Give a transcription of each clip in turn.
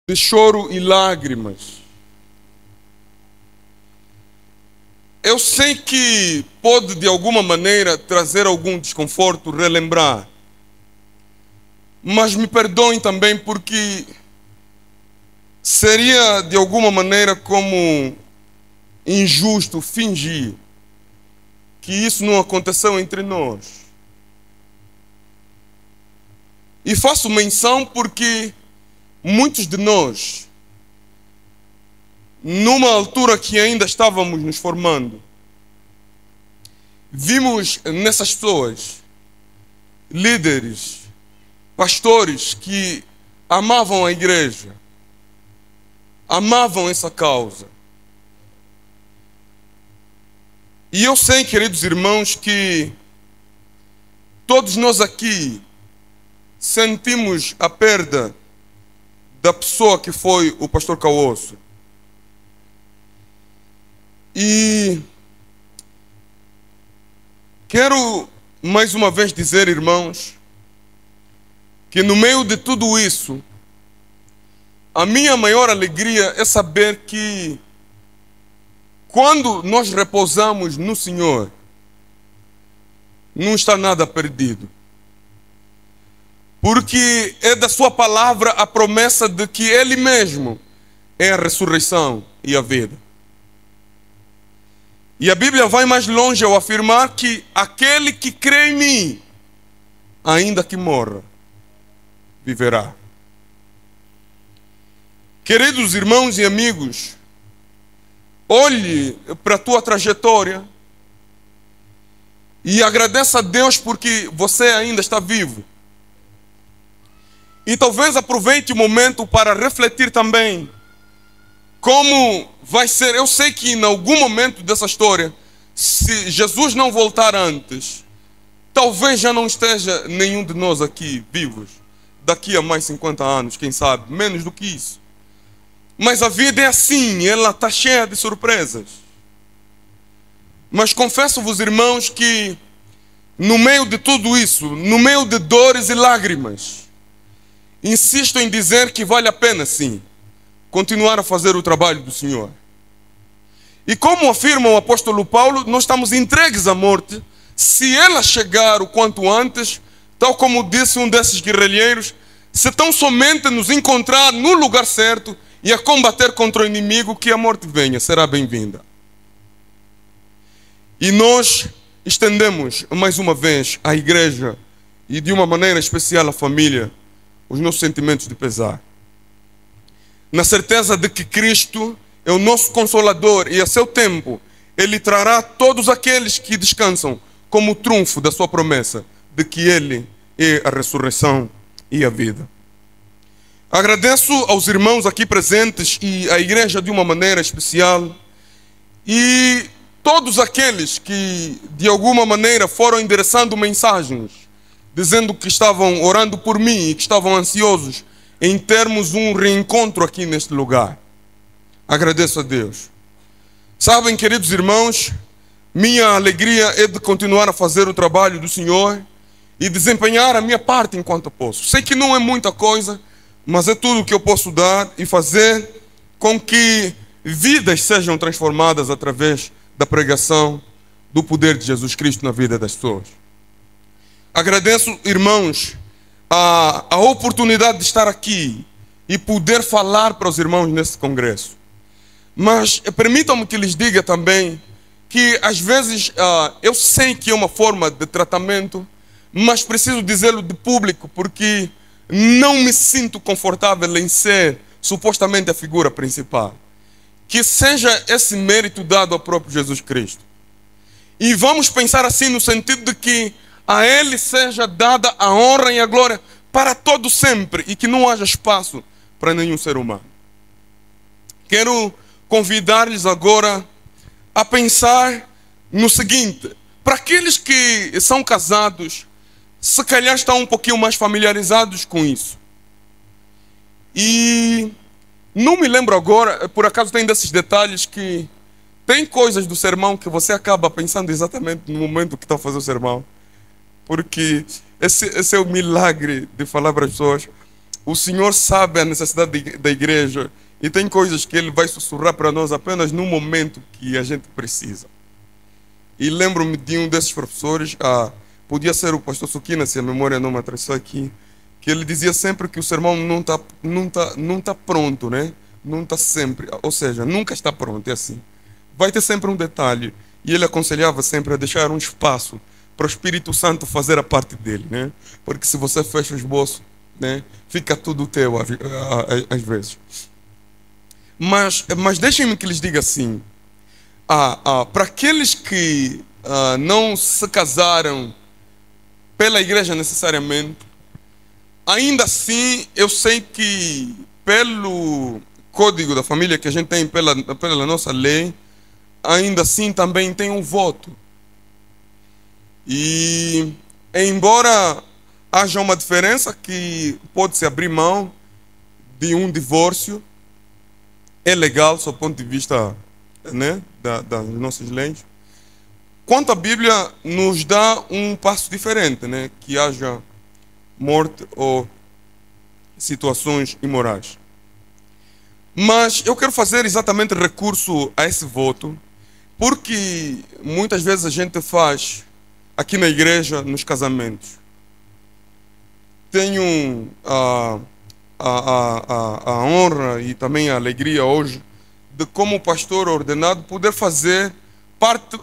de choro e lágrimas. Eu sei que pode de alguma maneira trazer algum desconforto, relembrar. Mas me perdoem também porque seria de alguma maneira como injusto fingir que isso não aconteceu entre nós. E faço menção porque muitos de nós, numa altura que ainda estávamos nos formando, vimos nessas pessoas líderes, pastores que amavam a igreja, amavam essa causa. E eu sei, queridos irmãos, que todos nós aqui sentimos a perda da pessoa que foi o pastor Cauoso. E quero mais uma vez dizer, irmãos, que no meio de tudo isso, a minha maior alegria é saber que quando nós repousamos no Senhor, não está nada perdido. Porque é da sua palavra a promessa de que Ele mesmo é a ressurreição e a vida. E a Bíblia vai mais longe ao afirmar que aquele que crê em mim, ainda que morra, viverá. Queridos irmãos e amigos, olhe para a tua trajetória e agradeça a Deus porque você ainda está vivo. E talvez aproveite o momento para refletir também como vai ser. Eu sei que em algum momento dessa história, se Jesus não voltar antes, talvez já não esteja nenhum de nós aqui vivos. Daqui a mais 50 anos, quem sabe, menos do que isso. Mas a vida é assim, ela está cheia de surpresas. Mas confesso-vos, irmãos, que no meio de tudo isso, no meio de dores e lágrimas, insisto em dizer que vale a pena, sim, continuar a fazer o trabalho do Senhor. E como afirma o apóstolo Paulo, nós estamos entregues à morte, se ela chegar o quanto antes, tal como disse um desses guerrilheiros, se tão somente nos encontrar no lugar certo e a combater contra o inimigo, que a morte venha, será bem-vinda. E nós estendemos mais uma vez à igreja e de uma maneira especial à família os nossos sentimentos de pesar, na certeza de que Cristo é o nosso Consolador e a seu tempo Ele trará todos aqueles que descansam como trunfo da sua promessa de que Ele é a ressurreição e a vida. Agradeço aos irmãos aqui presentes e à igreja de uma maneira especial e todos aqueles que de alguma maneira foram endereçando mensagens dizendo que estavam orando por mim e que estavam ansiosos em termos um reencontro aqui neste lugar. Agradeço a Deus. Sabem, queridos irmãos, minha alegria é de continuar a fazer o trabalho do Senhor e desempenhar a minha parte enquanto posso. Sei que não é muita coisa, mas é tudo o que eu posso dar e fazer com que vidas sejam transformadas através da pregação do poder de Jesus Cristo na vida das pessoas. Agradeço, irmãos, a oportunidade de estar aqui e poder falar para os irmãos nesse congresso. Mas permitam-me que lhes diga também que às vezes eu sei que é uma forma de tratamento, mas preciso dizê-lo de público porque não me sinto confortável em ser supostamente a figura principal. Que seja esse mérito dado ao próprio Jesus Cristo. E vamos pensar assim no sentido de que a Ele seja dada a honra e a glória para todo sempre e que não haja espaço para nenhum ser humano. Quero convidar-lhes agora a pensar no seguinte: para aqueles que são casados, se calhar estão um pouquinho mais familiarizados com isso. E não me lembro agora, por acaso tem desses detalhes que tem coisas do sermão que você acaba pensando exatamente no momento que está a fazer o sermão. Porque esse é o milagre de falar para as pessoas. o Senhor sabe a necessidade da igreja e tem coisas que Ele vai sussurrar para nós apenas no momento que a gente precisa. E lembro-me de um desses professores, podia ser o pastor Suquina, se a memória não me atrasou aqui, que ele dizia sempre que o sermão não tá pronto, né? Não está sempre, ou seja, nunca está pronto, é assim. Vai ter sempre um detalhe. E ele aconselhava sempre a deixar um espaço para o Espírito Santo fazer a parte dele, né? Porque se você fecha o esboço, né, fica tudo teu às vezes. Mas deixem-me que lhes diga assim, para aqueles que não se casaram pela igreja necessariamente, ainda assim eu sei que pelo código da família que a gente tem, pela nossa lei, ainda assim também tem um voto. E embora haja uma diferença que pode-se abrir mão de um divórcio, é legal, do ponto de vista, né, das nossas leis. Quanto a Bíblia nos dá um passo diferente, né, que haja morte ou situações imorais. Mas eu quero fazer exatamente recurso a esse voto, porque muitas vezes a gente faz aqui na igreja, nos casamentos. Tenho a honra e também a alegria hoje de, como pastor ordenado, poder fazer parte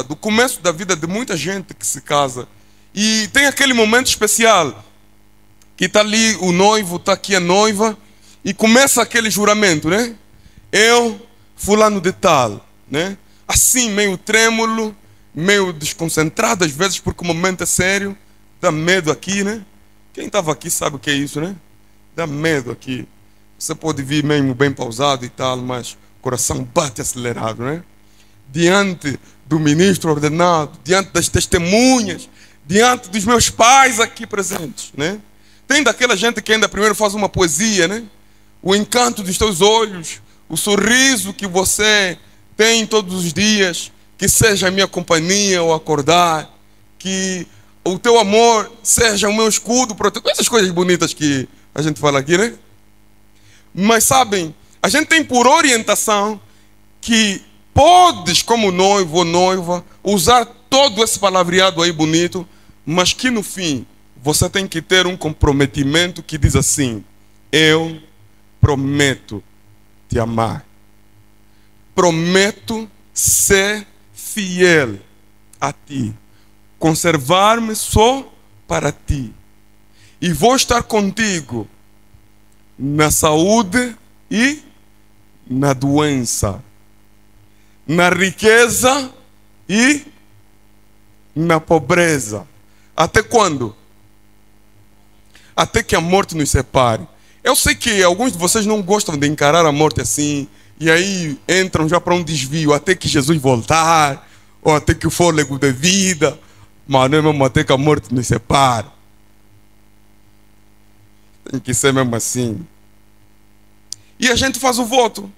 do começo da vida de muita gente que se casa. E tem aquele momento especial, que está ali o noivo, está aqui a noiva, e começa aquele juramento, né? Eu, fulano de tal, né? Assim, meio trêmulo, meio desconcentrado às vezes, porque o momento é sério, dá medo aqui, né? Quem estava aqui sabe o que é isso, né? Dá medo aqui. Você pode vir mesmo bem pausado e tal, mas o coração bate acelerado, né? Diante do ministro ordenado, diante das testemunhas, diante dos meus pais aqui presentes, né? Tem daquela gente que ainda primeiro faz uma poesia, né? O encanto dos teus olhos, o sorriso que você tem todos os dias, que seja a minha companhia ao acordar, que o teu amor seja o meu escudo protetor, essas coisas bonitas que a gente fala aqui, né? Mas sabem, a gente tem por orientação que podes, como noivo ou noiva, usar todo esse palavreado aí bonito, mas que no fim você tem que ter um comprometimento que diz assim: eu prometo te amar, prometo ser fiel a ti, conservar-me só para ti, e vou estar contigo na saúde e na doença, na riqueza e na pobreza. Até quando? Até que a morte nos separe. Eu sei que alguns de vocês não gostam de encarar a morte assim, e aí entram já para um desvio, até que Jesus voltar, ou até que o fôlego de vida, mas não é mesmo até que a morte nos separe. Tem que ser mesmo assim. E a gente faz o voto.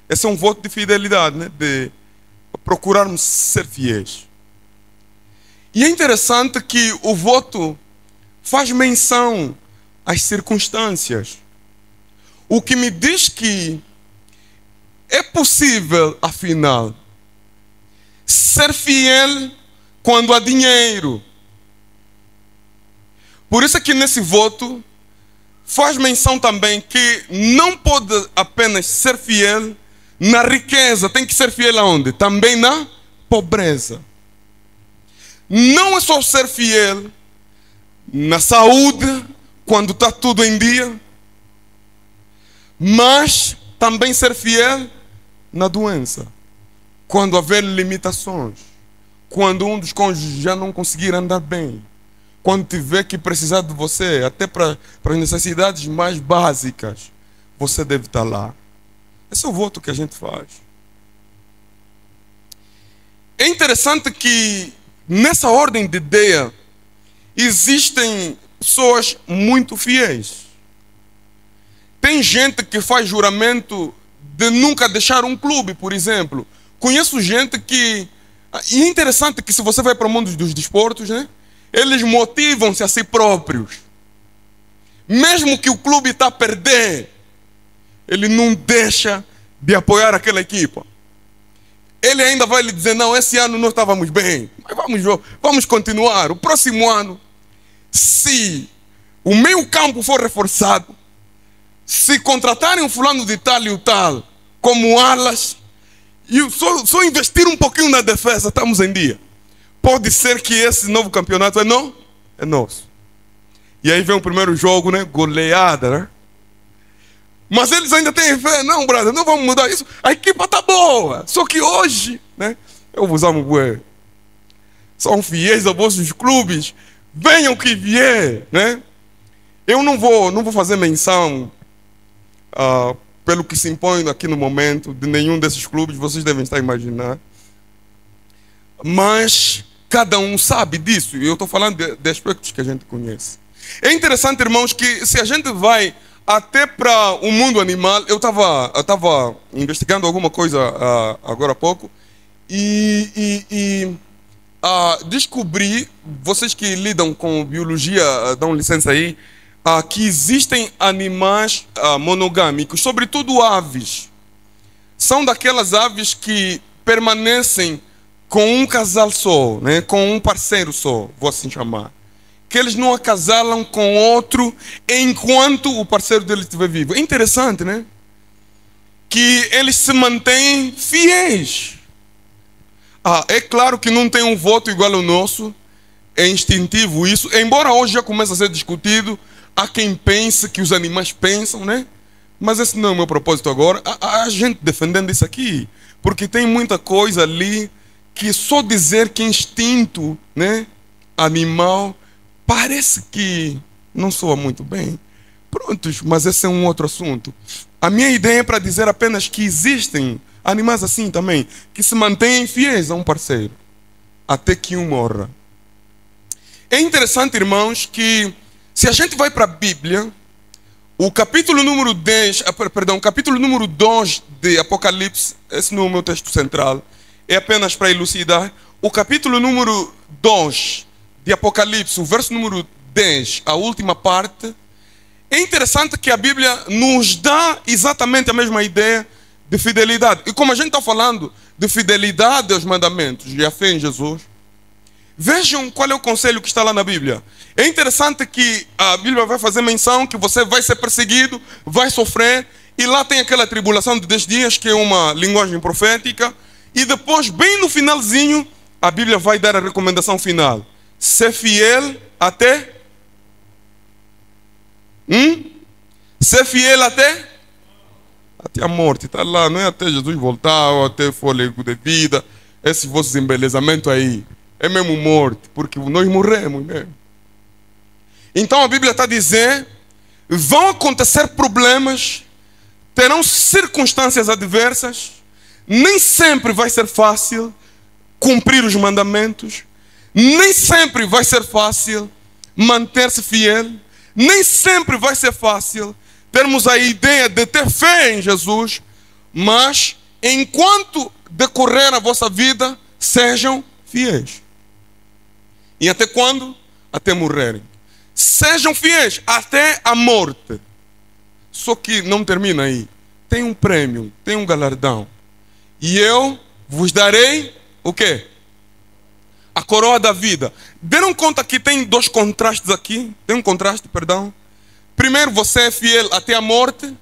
Esse é um voto de fidelidade, né? De procurarmos ser fiéis. E é interessante que o voto faz menção às circunstâncias. O que me diz que é possível, afinal, ser fiel quando há dinheiro. Por isso é que nesse voto faz menção também que não pode apenas ser fiel na riqueza, tem que ser fiel aonde? Também na pobreza. Não é só ser fiel na saúde, quando está tudo em dia, mas também ser fiel na doença, quando haver limitações, quando um dos cônjuges já não conseguir andar bem, quando tiver que precisar de você, até para as necessidades mais básicas, você deve estar lá. Esse é o voto que a gente faz. É interessante que nessa ordem de ideia existem pessoas muito fiéis. Tem gente que faz juramento de nunca deixar um clube, por exemplo. Conheço gente que... E é interessante que se você vai para o mundo dos desportos, né? Eles motivam-se a si próprios. mesmo que o clube está a perder, ele não deixa de apoiar aquela equipa. Ele ainda vai lhe dizer, não, esse ano nós estávamos bem, mas vamos continuar. O próximo ano, se o meio campo for reforçado, se contratarem um fulano de tal e o tal, como alas, e só investir um pouquinho na defesa, estamos em dia. Pode ser que esse novo campeonato é nosso. E aí vem o primeiro jogo, né? Goleada, né? Mas eles ainda têm fé. Não, brother, não vamos mudar isso. A equipa está boa. Só que hoje, né? Eu vos amo, bué. São fiéis a vossos clubes. Venham que vier, né? Eu não vou fazer menção pelo que se impõe aqui no momento de nenhum desses clubes. Vocês devem estar a imaginar. Mas cada um sabe disso. E eu estou falando de aspectos que a gente conhece. É interessante, irmãos, que se a gente vai até para o mundo animal, eu estava investigando alguma coisa agora há pouco e descobri, vocês que lidam com biologia, dão licença aí, que existem animais monogâmicos, sobretudo aves. São daquelas aves que permanecem com um casal só, né? Com um parceiro só, vou assim chamar. Que eles não acasalam com outro enquanto o parceiro dele estiver vivo. É interessante, né? Que eles se mantêm fiéis. É claro que não tem um voto igual ao nosso. É instintivo isso. Embora hoje já comece a ser discutido. Há quem pense que os animais pensam, né? Mas esse não é o meu propósito agora. Há gente defendendo isso aqui. Porque tem muita coisa ali que só dizer que instinto, né? Animal... parece que não soa muito bem. Prontos, mas esse é um outro assunto. A minha ideia é para dizer apenas que existem animais assim também, que se mantêm fiéis a um parceiro, até que um morra. É interessante, irmãos, que se a gente vai para a Bíblia, o capítulo número 10, o capítulo número 2 de Apocalipse, esse não é o meu texto central, é apenas para elucidar, o capítulo número 2 de Apocalipse, o verso número 10, a última parte, é interessante que a Bíblia nos dá exatamente a mesma ideia de fidelidade. E como a gente está falando de fidelidade aos mandamentos e a fé em Jesus, vejam qual é o conselho que está lá na Bíblia. É interessante que a Bíblia vai fazer menção que você vai ser perseguido, vai sofrer, e lá tem aquela tribulação de 10 dias, que é uma linguagem profética, e depois, bem no finalzinho, a Bíblia vai dar a recomendação final. Ser fiel até? Ser fiel até a morte. Está lá, não é até Jesus voltar ou até fôlego de vida. Esse vosso embelezamento aí é mesmo morte, porque nós morremos mesmo. Então a Bíblia está dizendo: vão acontecer problemas, terão circunstâncias adversas, nem sempre vai ser fácil cumprir os mandamentos. Nem sempre vai ser fácil manter-se fiel. Nem sempre vai ser fácil termos a ideia de ter fé em Jesus. Mas, enquanto decorrer a vossa vida, sejam fiéis. E até quando? Até morrerem. Sejam fiéis até a morte. Só que não termina aí. Tem um prêmio, tem um galardão. E eu vos darei o quê? A coroa da vida. Deram conta que tem dois contrastes aqui? Tem um contraste, perdão. Primeiro, você é fiel até a morte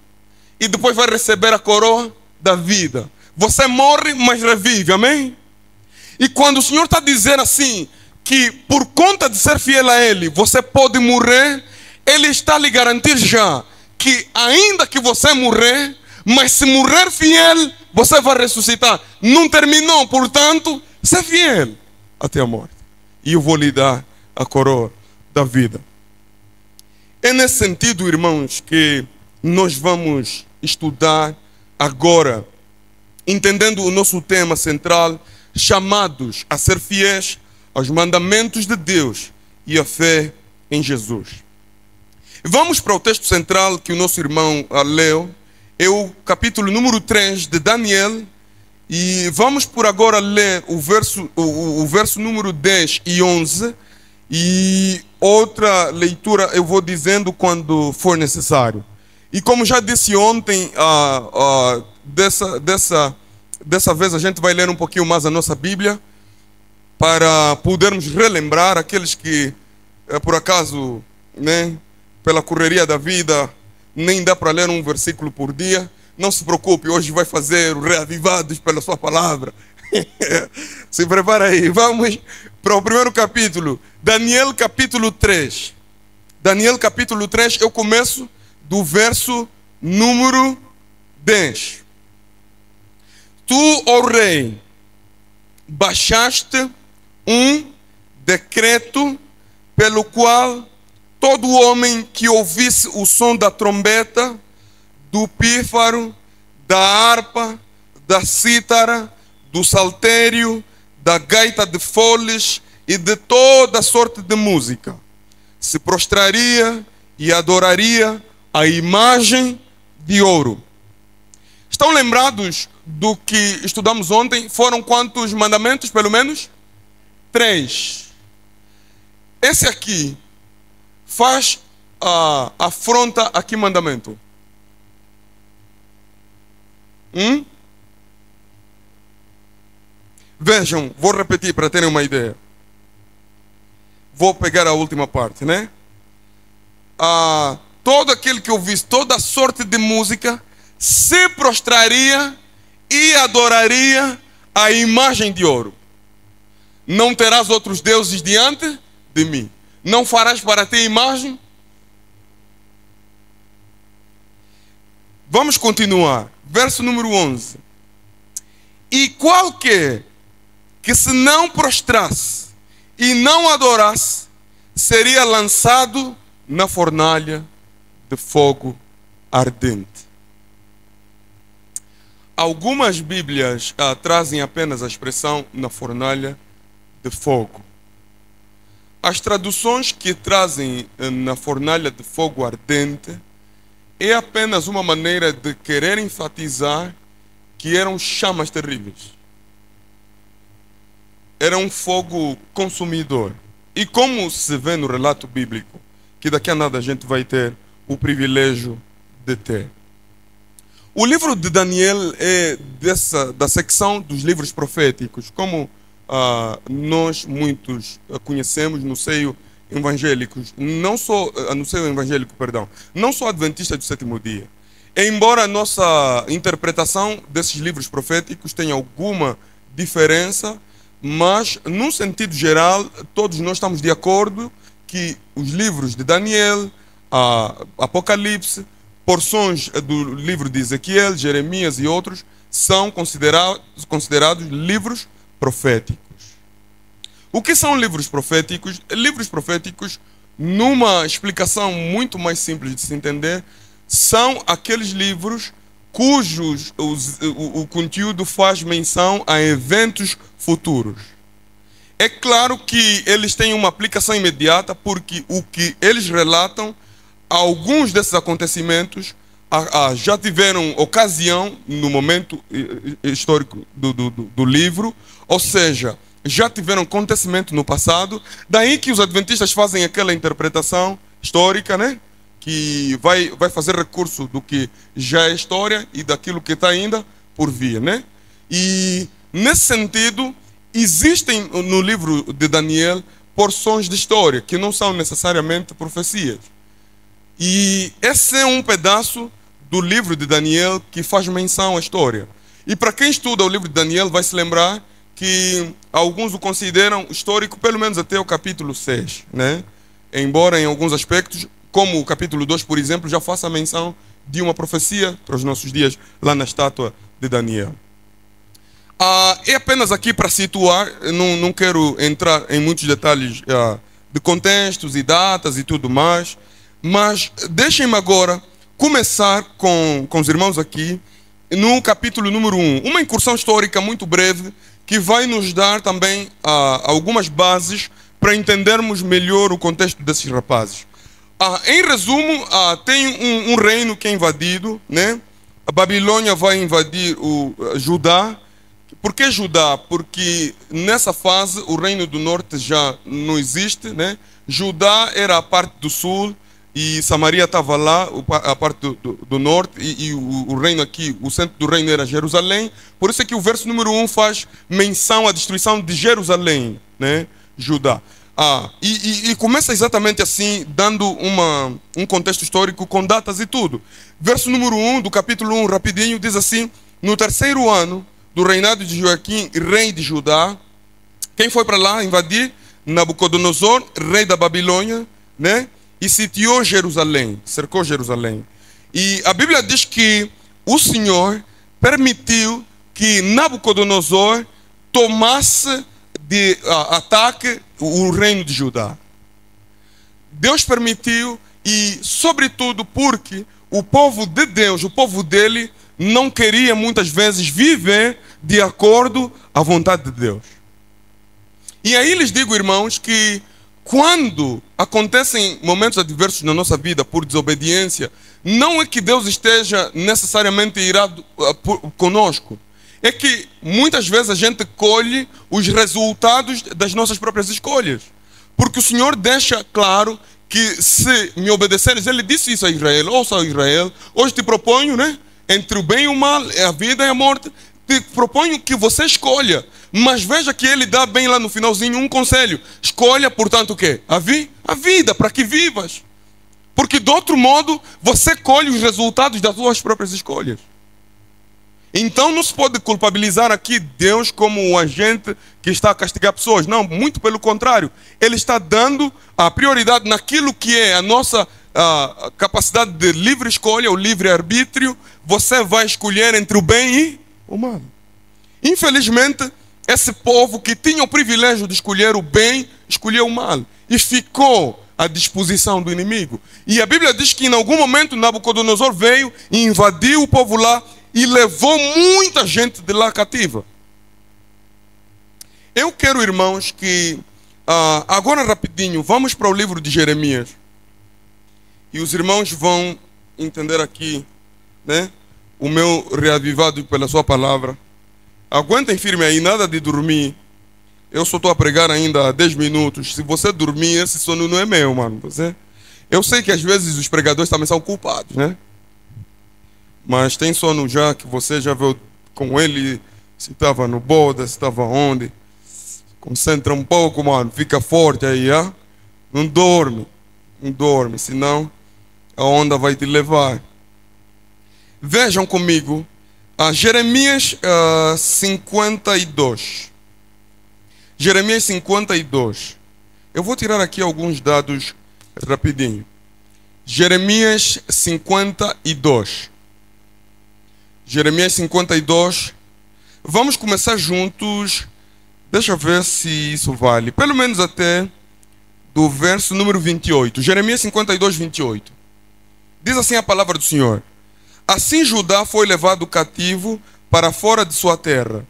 e depois vai receber a coroa da vida. Você morre, mas revive, amém? E quando o Senhor está dizendo assim, que por conta de ser fiel a Ele, você pode morrer, Ele está lhe garantir já que ainda que você morrer, mas se morrer fiel, você vai ressuscitar. Não terminou, portanto, ser fiel até a morte. E eu vou lhe dar a coroa da vida. É nesse sentido, irmãos, que nós vamos estudar agora, entendendo o nosso tema central, chamados a ser fiéis aos mandamentos de Deus e a fé em Jesus. Vamos para o texto central que o nosso irmão leu, é o capítulo número 3 de Daniel. E vamos por agora ler o verso número 10 e 11. E outra leitura eu vou dizendo quando for necessário. E como já disse ontem, dessa vez a gente vai ler um pouquinho mais a nossa Bíblia, para podermos relembrar aqueles que, por acaso, né, pela correria da vida, nem dá para ler um versículo por dia. Não se preocupe, hoje vai fazer o Reavivados pela sua palavra. Se prepara aí, vamos para o primeiro capítulo, Daniel capítulo 3. Daniel capítulo 3, eu começo do verso número 10. Tu, ó rei, baixaste um decreto pelo qual todo homem que ouvisse o som da trombeta, do pífaro, da harpa, da cítara, do saltério, da gaita de foles e de toda sorte de música, se prostraria e adoraria a imagem de ouro. Estão lembrados do que estudamos ontem? Foram quantos mandamentos, pelo menos? 3. Esse aqui faz afronta a que mandamento? Vejam, vou repetir para terem uma ideia. Vou pegar a última parte, né? Todo aquele que ouvisse toda sorte de música se prostraria e adoraria a imagem de ouro. Não terás outros deuses diante de mim. Não farás para ti imagem. Vamos continuar. Verso número 11. E qualquer que se não prostrasse e não adorasse, seria lançado na fornalha de fogo ardente. Algumas Bíblias trazem apenas a expressão na fornalha de fogo. As traduções que trazem na fornalha de fogo ardente é apenas uma maneira de querer enfatizar que eram chamas terríveis. Era um fogo consumidor. E como se vê no relato bíblico, que daqui a nada a gente vai ter o privilégio de ter. O livro de Daniel é da secção dos livros proféticos, como nós muitos conhecemos no seio evangélico, não só adventista do sétimo dia. Embora a nossa interpretação desses livros proféticos tenha alguma diferença, mas, num sentido geral, todos nós estamos de acordo que os livros de Daniel, Apocalipse, porções do livro de Ezequiel, Jeremias e outros, são considerados livros proféticos. O que são livros proféticos? Livros proféticos, numa explicação muito mais simples de se entender, são aqueles livros cujos o conteúdo faz menção a eventos futuros. É claro que eles têm uma aplicação imediata, porque o que eles relatam, alguns desses acontecimentos já tiveram ocasião no momento histórico do livro, ou seja, já tiveram acontecimento no passado, daí que os adventistas fazem aquela interpretação histórica, né? Que vai fazer recurso do que já é história e daquilo que está ainda por vir, né? E, nesse sentido, existem no livro de Daniel porções de história que não são necessariamente profecias. E esse é um pedaço do livro de Daniel que faz menção à história. E para quem estuda o livro de Daniel vai se lembrar que alguns o consideram histórico, pelo menos até o capítulo 6, né? Embora em alguns aspectos, como o capítulo 2, por exemplo, já faça menção de uma profecia para os nossos dias, lá na estátua de Daniel. É apenas aqui para situar, não quero entrar em muitos detalhes de contextos e datas e tudo mais, mas deixem-me agora começar com os irmãos aqui, no capítulo número 1, uma incursão histórica muito breve, que vai nos dar também algumas bases para entendermos melhor o contexto desses rapazes. Em resumo, tem um reino que é invadido, né? A Babilônia vai invadir o Judá. Por que Judá? Porque nessa fase o reino do norte já não existe, né? Judá era a parte do sul e Samaria estava lá, a parte do norte, e o reino aqui, o centro do reino era Jerusalém. Por isso é que o verso número 1 faz menção à destruição de Jerusalém, né? Judá. E começa exatamente assim, dando um contexto histórico com datas e tudo. Verso número 1 do capítulo 1, rapidinho, diz assim: no terceiro ano do reinado de Joaquim, rei de Judá, quem foi para lá invadir? Nabucodonosor, rei da Babilônia, né? E sitiou Jerusalém, cercou Jerusalém. E a Bíblia diz que o Senhor permitiu que Nabucodonosor tomasse de ataque o reino de Judá. Deus permitiu, e sobretudo porque o povo de Deus, o povo dele, não queria muitas vezes viver de acordo à vontade de Deus. E aí lhes digo, irmãos, que quando acontecem momentos adversos na nossa vida por desobediência, não é que Deus esteja necessariamente irado conosco. É que muitas vezes a gente colhe os resultados das nossas próprias escolhas. Porque o Senhor deixa claro que se me obedeceres, Ele disse isso a Israel: ouça, Israel, hoje te proponho, né, entre o bem e o mal, a vida e a morte, te proponho que você escolha. Mas veja que ele dá bem lá no finalzinho um conselho: escolha, portanto, o quê? A vida, para que vivas. Porque de outro modo, você colhe os resultados das suas próprias escolhas. Então não se pode culpabilizar aqui Deus como um agente que está a castigar pessoas. Não, muito pelo contrário. Ele está dando a prioridade naquilo que é a nossa capacidade de livre escolha, o livre arbítrio. Você vai escolher entre o bem e o mal. Infelizmente, esse povo que tinha o privilégio de escolher o bem, escolheu o mal. E ficou à disposição do inimigo. E a Bíblia diz que em algum momento Nabucodonosor veio e invadiu o povo lá e levou muita gente de lá cativa. Eu quero, irmãos, que agora rapidinho, vamos para o livro de Jeremias. E os irmãos vão entender aqui, né, o meu reavivado pela sua palavra. Aguentem firme aí, nada de dormir. Eu só estou a pregar ainda há 10 minutos. Se você dormir, esse sono não é meu, mano. Eu sei que às vezes os pregadores também são culpados, né? Mas tem sono já que você já viu com ele, se estava no boda, se estava onde. Concentra um pouco, mano. Fica forte aí, ah? Não dorme. Não dorme, senão a onda vai te levar. Vejam comigo. Jeremias 52. Jeremias 52. Eu vou tirar aqui alguns dados rapidinho. Jeremias 52. Jeremias 52. Vamos começar juntos. Deixa eu ver se isso vale. Pelo menos até do verso número 28. Jeremias 52, 28. Diz assim a palavra do Senhor: assim Judá foi levado cativo para fora de sua terra.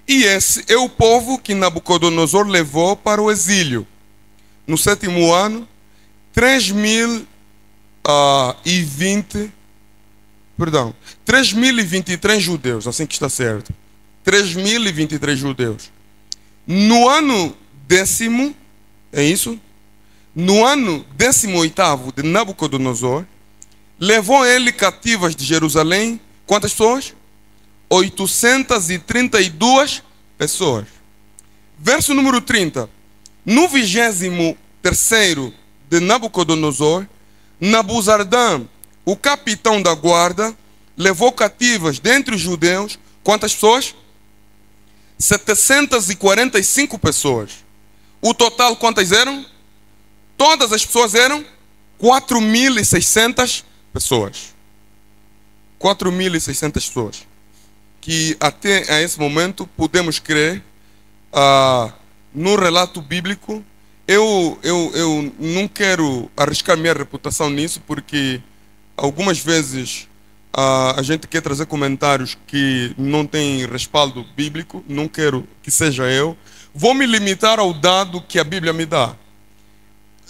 E esse é o povo que Nabucodonosor levou para o exílio. No 7º ano, 3.023 judeus, assim que está certo. 3.023 judeus. No ano 10º, é isso? No ano 18º de Nabucodonosor, levou ele cativas de Jerusalém, quantas pessoas? 832 pessoas. Verso número 30. No 23º de Nabucodonosor, Nabuzardã, o capitão da guarda, levou cativas dentre os judeus, quantas pessoas? 745 pessoas. O total quantas eram? Todas as pessoas eram 4.600 pessoas. 4.600 pessoas. Que até a esse momento podemos crer no relato bíblico. Eu não quero arriscar minha reputação nisso, porque algumas vezes a gente quer trazer comentários que não têm respaldo bíblico. Não quero que seja eu. Vou me limitar ao dado que a Bíblia me dá.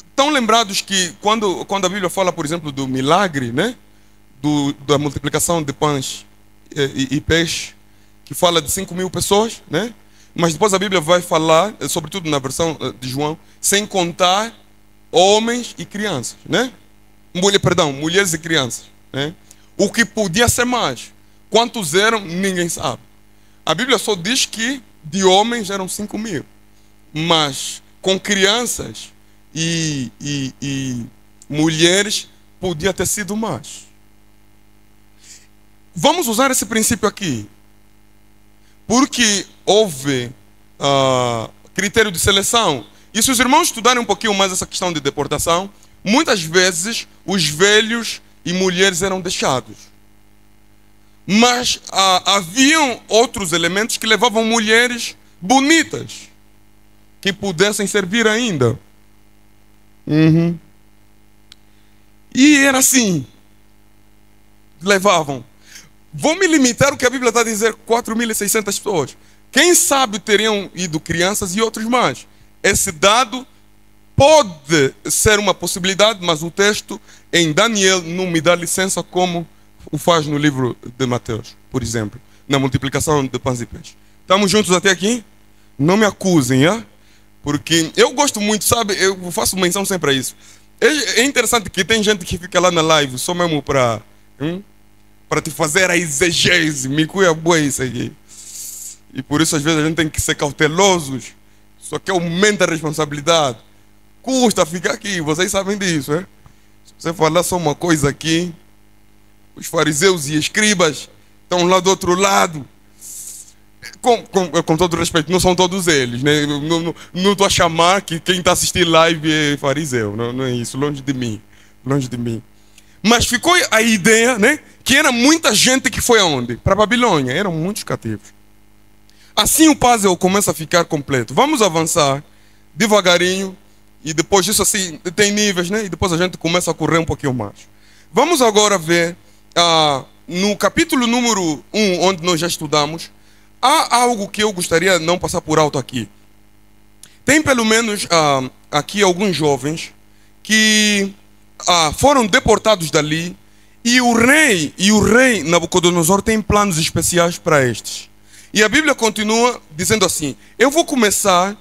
Estão lembrados que quando a Bíblia fala, por exemplo, do milagre, né, da multiplicação de pães e peixe, que fala de 5.000 pessoas, né? Mas depois a Bíblia vai falar, sobretudo na versão de João, sem contar homens e crianças, né? Mulheres e crianças, né? O que podia ser mais. Quantos eram, ninguém sabe. A Bíblia só diz que de homens eram 5.000. Mas com crianças e mulheres podia ter sido mais. Vamos usar esse princípio aqui. Porque houve critério de seleção. E se os irmãos estudarem um pouquinho mais essa questão de deportação, muitas vezes os velhos e mulheres eram deixados. Mas haviam outros elementos que levavam mulheres bonitas, que pudessem servir ainda. E era assim. Levavam. Vou me limitar ao que a Bíblia está a dizer, 4.600 pessoas. Quem sabe teriam ido crianças e outros mais. Esse dado pode ser uma possibilidade, mas o texto em Daniel não me dá licença como o faz no livro de Mateus, por exemplo, na multiplicação de pães e peixes. Estamos juntos até aqui? Não me acusem, hein? Porque eu gosto muito, sabe? Eu faço menção sempre a isso. É interessante que tem gente que fica lá na live só mesmo para te fazer a exegese. Me cuida boa isso aqui. E por isso às vezes a gente tem que ser cautelosos. Só que aumenta a responsabilidade. Custa ficar aqui, vocês sabem disso, né? Se você falar só uma coisa aqui, os fariseus e escribas estão lá do outro com todo respeito, não são todos eles, né? Não estou a chamar que quem está assistindo live é fariseu, não é isso, longe de mim. Mas ficou a ideia, né, que era muita gente que foi aonde? Para a Babilônia, eram muitos cativos. Assim o puzzle começa a ficar completo. Vamos avançar devagarinho e depois disso assim tem níveis, né? E depois a gente começa a correr um pouquinho mais. Vamos agora ver no capítulo número 1, onde nós já estudamos, há algo que eu gostaria de não passar por alto aqui. Tem pelo menos aqui alguns jovens que foram deportados dali e o rei Nabucodonosor tem planos especiais para estes. E a Bíblia continua dizendo assim, eu vou começar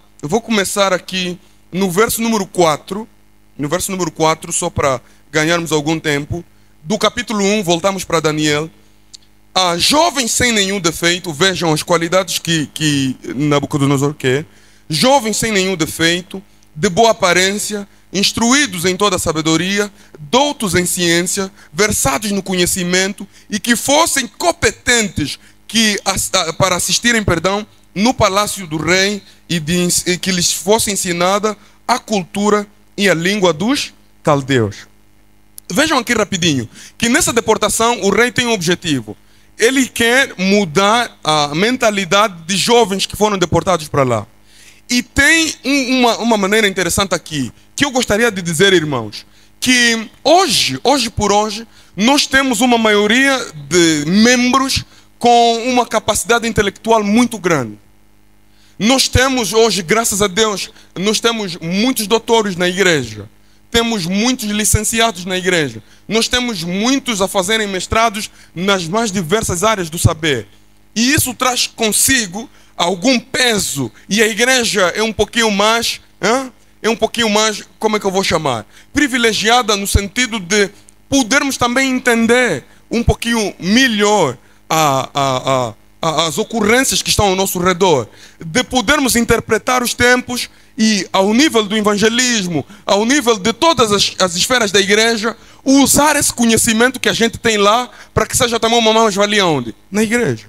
aqui no verso número 4, só para ganharmos algum tempo, do capítulo 1, voltamos para Daniel. Jovens sem nenhum defeito, vejam as qualidades que Nabucodonosor quer. Jovens sem nenhum defeito, de boa aparência, instruídos em toda a sabedoria, doutos em ciência, versados no conhecimento e que fossem competentes para assistirem, no palácio do rei e que lhes fosse ensinada a cultura e a língua dos caldeus. Vejam aqui rapidinho, que nessa deportação o rei tem um objetivo. Ele quer mudar a mentalidade de jovens que foram deportados para lá. E tem uma maneira interessante aqui, que eu gostaria de dizer, irmãos, que hoje por hoje, nós temos uma maioria de membros com uma capacidade intelectual muito grande. Nós temos hoje, graças a Deus, nós temos muitos doutores na igreja. Temos muitos licenciados na igreja. Nós temos muitos a fazerem mestrados nas mais diversas áreas do saber. E isso traz consigo algum peso. E a igreja é um pouquinho mais, como é que eu vou chamar? Privilegiada no sentido de podermos também entender um pouquinho melhor as ocorrências que estão ao nosso redor, de podermos interpretar os tempos e, ao nível do evangelismo, ao nível de todas as esferas da igreja, usar esse conhecimento que a gente tem lá para que seja também uma mais-valia onde? Na igreja.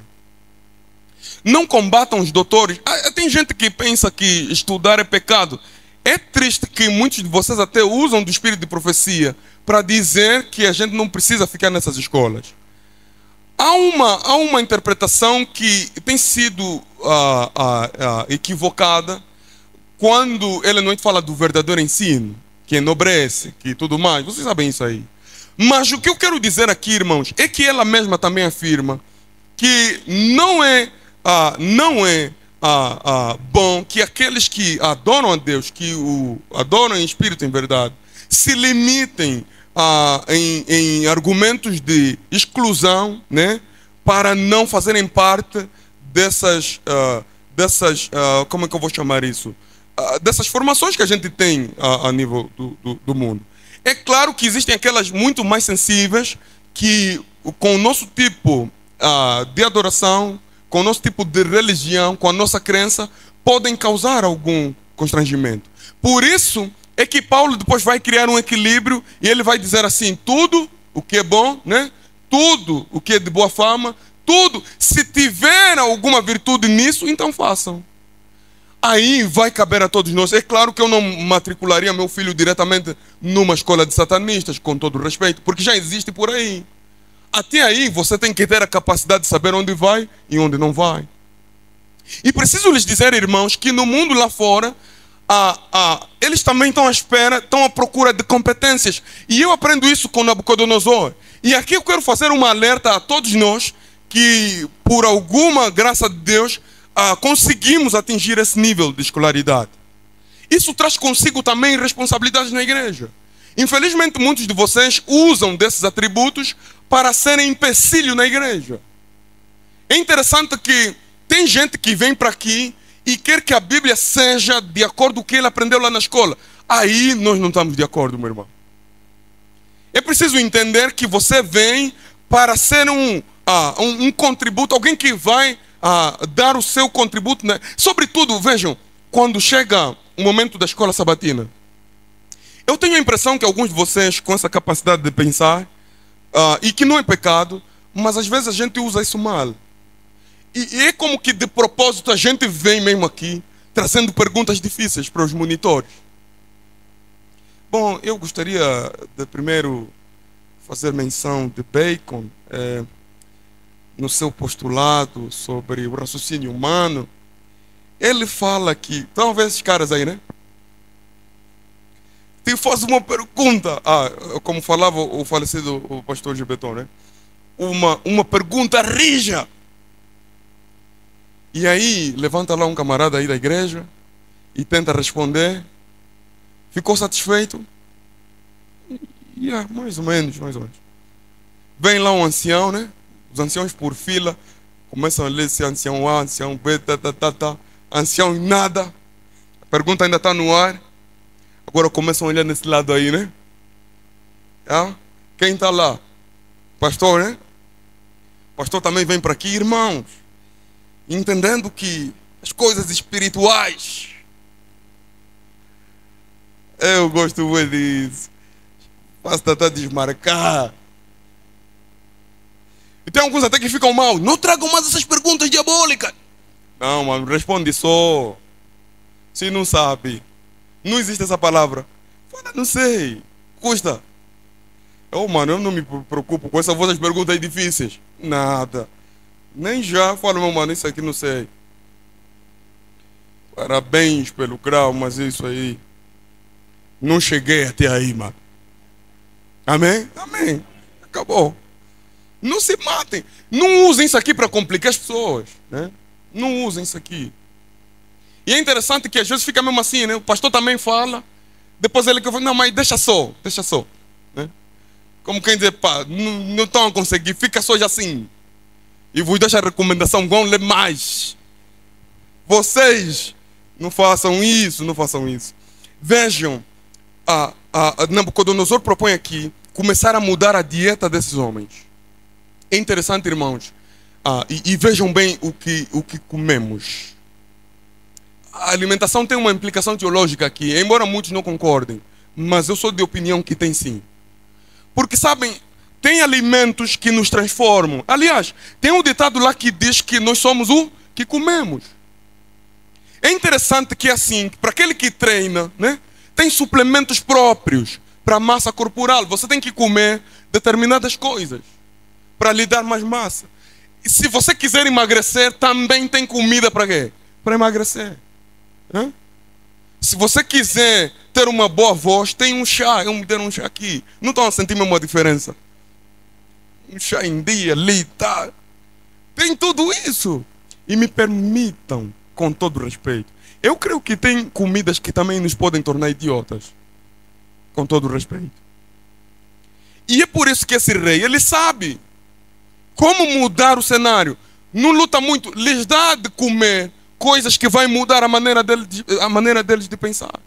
Não combatam os doutores. Tem gente que pensa que estudar é pecado. É triste que muitos de vocês até usam do espírito de profecia para dizer que a gente não precisa ficar nessas escolas. Há uma interpretação que tem sido equivocada quando ele não fala do verdadeiro ensino, que enobrece, que tudo mais. Vocês sabem isso aí. Mas o que eu quero dizer aqui, irmãos, é que ela mesma também afirma que não é bom que aqueles que adoram a Deus, que o adoram em espírito e em verdade, se limitem em argumentos de exclusão, né, para não fazerem parte dessas como é que eu vou chamar isso? dessas formações que a gente tem a nível do mundo. É claro que existem aquelas muito mais sensíveis que, com o nosso tipo de adoração, com o nosso tipo de religião, com a nossa crença, podem causar algum constrangimento. Por isso é que Paulo depois vai criar um equilíbrio e ele vai dizer assim: tudo o que é bom, né? Tudo o que é de boa fama, tudo, se tiver alguma virtude nisso, então façam. Aí vai caber a todos nós. É claro que eu não matricularia meu filho diretamente numa escola de satanistas, com todo o respeito, porque já existe por aí. Até aí você tem que ter a capacidade de saber onde vai e onde não vai. E preciso lhes dizer, irmãos, que no mundo lá fora, eles também estão à espera, estão à procura de competências. E eu aprendo isso com Nabucodonosor. E aqui eu quero fazer uma alerta a todos nós que, por alguma graça de Deus, conseguimos atingir esse nível de escolaridade. Isso traz consigo também responsabilidades na igreja. Infelizmente, muitos de vocês usam desses atributos para serem empecilho na igreja. É interessante que tem gente que vem para aqui e quer que a Bíblia seja de acordo com o que ele aprendeu lá na escola. Aí nós não estamos de acordo, meu irmão. É preciso entender que você vem para ser um contributo, alguém que vai dar o seu contributo, né? Sobretudo, vejam, quando chega o momento da escola sabatina. Eu tenho a impressão que alguns de vocês, com essa capacidade de pensar, e que não é pecado, mas às vezes a gente usa isso mal. E é como que de propósito a gente vem mesmo aqui, trazendo perguntas difíceis para os monitores. Bom, eu gostaria de primeiro fazer menção de Bacon, no seu postulado sobre o raciocínio humano. Ele fala que, estão a ver esses caras aí, né? Te faz uma pergunta, como falava o falecido o pastor Gibeton, né? Uma pergunta rija. E aí levanta lá um camarada aí da igreja e tenta responder. Ficou satisfeito? Mais ou menos, mais ou menos. Vem lá um ancião, né? Os anciãos por fila começam a ler esse ancião A, ancião B, ancião nada. A pergunta ainda está no ar. Agora começam a olhar nesse lado aí, né? Quem está lá? Pastor, né? Pastor também vem para aqui, irmãos. Entendendo que as coisas espirituais. Eu gosto muito disso. Faço tentar desmarcar. E tem alguns até que ficam mal. Não tragam mais essas perguntas diabólicas. Não, mano, responde só. Se não sabe. Não existe essa palavra. Fala, não sei. Custa. Mano, eu não me preocupo com essas perguntas difíceis. Nada. Nem já falo, meu mano, isso aqui não sei. Parabéns pelo grau, mas isso aí. Não cheguei até aí, mano. Amém? Amém. Acabou. Não se matem. Não usem isso aqui para complicar as pessoas, né? Não usem isso aqui. E é interessante que às vezes fica mesmo assim, né? O pastor também fala. Depois ele fala, não, mas deixa só. Né? Como quem diz, pá, não estão a conseguir, fica só já assim. E vos deixo a recomendação, vão ler mais. Vocês não façam isso, não façam isso. Vejam, Nabucodonosor propõe aqui começar a mudar a dieta desses homens. É interessante, irmãos. E vejam bem o que comemos. A alimentação tem uma implicação teológica aqui, embora muitos não concordem. Mas eu sou de opinião que tem sim. Porque, sabem, tem alimentos que nos transformam. Aliás, tem um ditado lá que diz que nós somos o que comemos. É interessante que assim, para aquele que treina, né, tem suplementos próprios para a massa corporal. Você tem que comer determinadas coisas para lhe dar mais massa. E se você quiser emagrecer, também tem comida para quê? Para emagrecer. Né? Se você quiser ter uma boa voz, tem um chá. Eu me der um chá aqui. Não estão a sentir mesmo uma diferença? Um chá em dia, ali, tá. Tem tudo isso. E me permitam, com todo respeito, eu creio que tem comidas que também nos podem tornar idiotas. Com todo respeito. E é por isso que esse rei, ele sabe como mudar o cenário. Não luta muito. Lhes dá de comer coisas que vai mudar a maneira deles de pensar.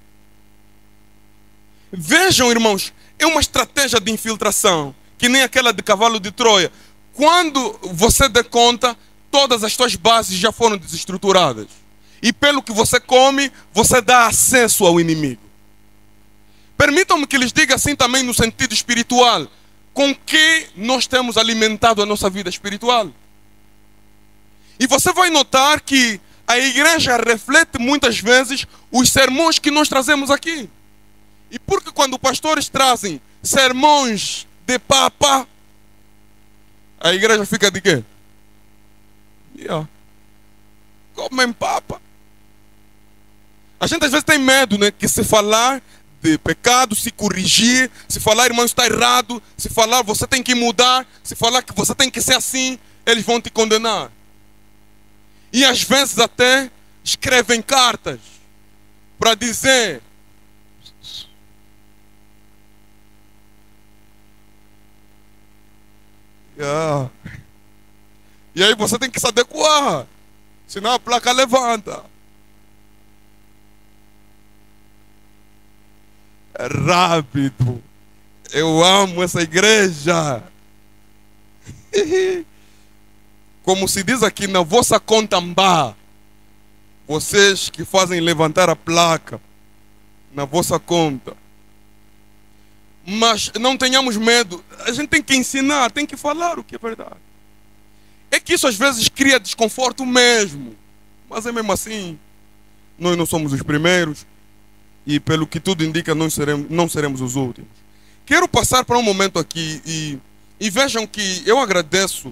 Vejam, irmãos, é uma estratégia de infiltração, que nem aquela de cavalo de Troia. Quando você der conta, todas as suas bases já foram desestruturadas. E pelo que você come, você dá acesso ao inimigo. Permitam-me que lhes diga assim também no sentido espiritual. Com que nós temos alimentado a nossa vida espiritual? E você vai notar que a igreja reflete muitas vezes os sermões que nós trazemos aqui. E porque quando pastores trazem sermões de papa, a igreja fica de quê? Comem papa. A gente às vezes tem medo, né? Que se falar de pecado, se corrigir, se falar, irmão, está errado, se falar você tem que mudar, se falar que você tem que ser assim, eles vão te condenar. E às vezes até escrevem cartas para dizer: e aí você tem que se adequar, senão a placa levanta. É rápido. Eu amo essa igreja. Como se diz aqui na vossa contambá, vocês que fazem levantar a placa na vossa conta. Mas não tenhamos medo. A gente tem que ensinar, tem que falar o que é verdade. É que isso às vezes cria desconforto mesmo. Mas é mesmo assim. Nós não somos os primeiros. E pelo que tudo indica, não seremos os últimos. Quero passar para um momento aqui e vejam que eu agradeço.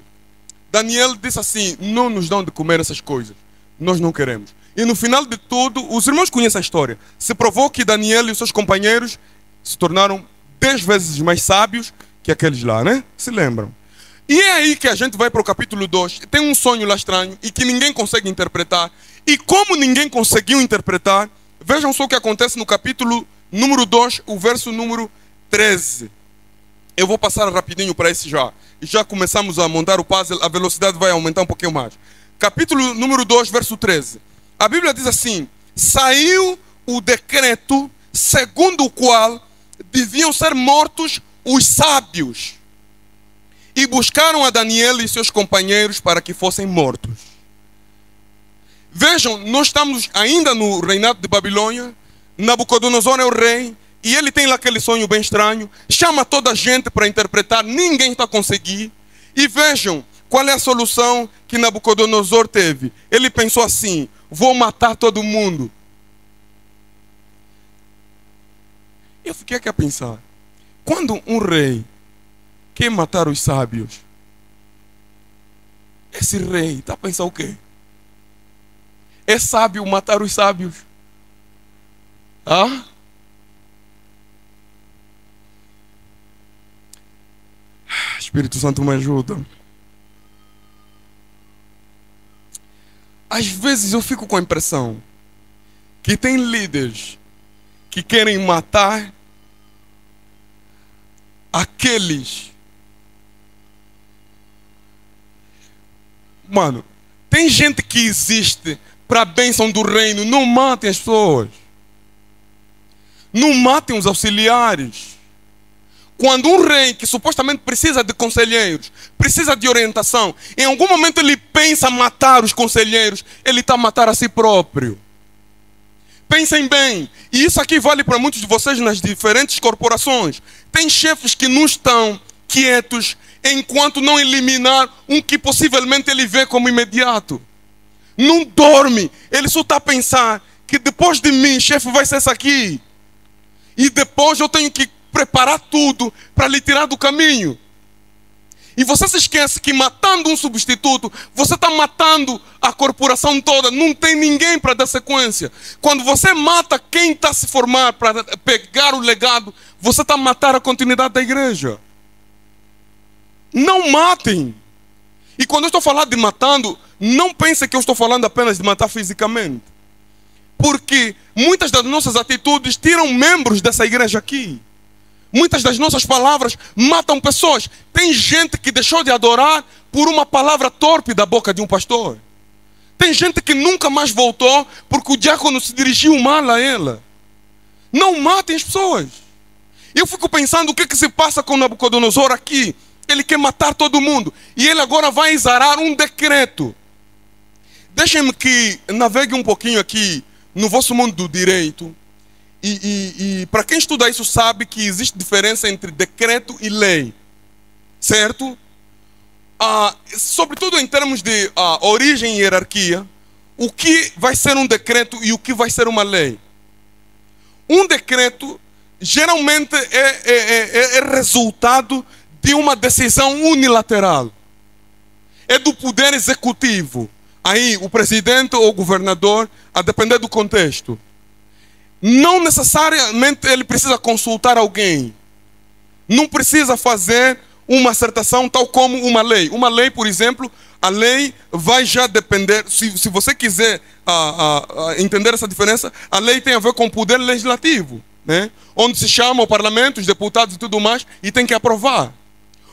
Daniel disse assim: não nos dão de comer essas coisas. Nós não queremos. E no final de tudo, os irmãos conhecem a história. Se provou que Daniel e os seus companheiros se tornaram 10 vezes mais sábios que aqueles lá, né? Se lembram? E é aí que a gente vai para o capítulo 2. Tem um sonho lá estranho e que ninguém consegue interpretar. E como ninguém conseguiu interpretar, vejam só o que acontece no capítulo número 2, o verso número 13. Eu vou passar rapidinho para esse já. E já começamos a montar o puzzle, a velocidade vai aumentar um pouquinho mais. Capítulo número 2, verso 13. A Bíblia diz assim: saiu o decreto segundo o qual deviam ser mortos os sábios. E buscaram a Daniel e seus companheiros para que fossem mortos. Vejam, nós estamos ainda no reinado de Babilônia. Nabucodonosor é o rei. E ele tem lá aquele sonho bem estranho. Chama toda a gente para interpretar. Ninguém está conseguindo. E vejam qual é a solução que Nabucodonosor teve. Ele pensou assim: vou matar todo mundo. Eu fiquei aqui a pensar. Quando um rei quer matar os sábios, esse rei está a pensar o quê? É sábio matar os sábios? Espírito Santo me ajuda. Às vezes eu fico com a impressão que tem líderes que querem matar aqueles. Mano, tem gente que existe para a bênção do reino. Não matem as pessoas. Não matem os auxiliares. Quando um rei que supostamente precisa de conselheiros, precisa de orientação, em algum momento ele pensa matar os conselheiros, ele está a matar a si próprio. Pensem bem, e isso aqui vale para muitos de vocês nas diferentes corporações. Tem chefes que não estão quietos enquanto não eliminar um que possivelmente ele vê como imediato. Não dorme, ele só está a pensar que depois de mim, chefe, vai ser esse aqui. E depois eu tenho que preparar tudo para lhe tirar do caminho. E você se esquece que matando um substituto, você está matando a corporação toda. Não tem ninguém para dar sequência. Quando você mata quem está a se formar para pegar o legado, você está a matar a continuidade da igreja. Não matem. E quando eu estou falando de matando, não pense que eu estou falando apenas de matar fisicamente. Porque muitas das nossas atitudes tiram membros dessa igreja aqui. Muitas das nossas palavras matam pessoas. Tem gente que deixou de adorar por uma palavra torpe da boca de um pastor. Tem gente que nunca mais voltou porque o diácono se dirigiu mal a ela. Não matem as pessoas. Eu fico pensando o que se passa com Nabucodonosor aqui. Ele quer matar todo mundo. E ele agora vai exarar um decreto. Deixem-me que navegue um pouquinho aqui no vosso mundo do direito. E para quem estuda isso sabe que existe diferença entre decreto e lei. Certo? Sobretudo em termos de origem e hierarquia, o que vai ser um decreto e o que vai ser uma lei. Um decreto geralmente é resultado de uma decisão unilateral. É do poder executivo. Aí o presidente ou o governador, a depender do contexto. Não necessariamente ele precisa consultar alguém. Não precisa fazer uma acertação tal como uma lei. Uma lei, por exemplo, a lei vai já depender, se você quiser entender essa diferença, a lei tem a ver com o poder legislativo, né? Onde se chama o parlamento, os deputados e tudo mais, e tem que aprovar.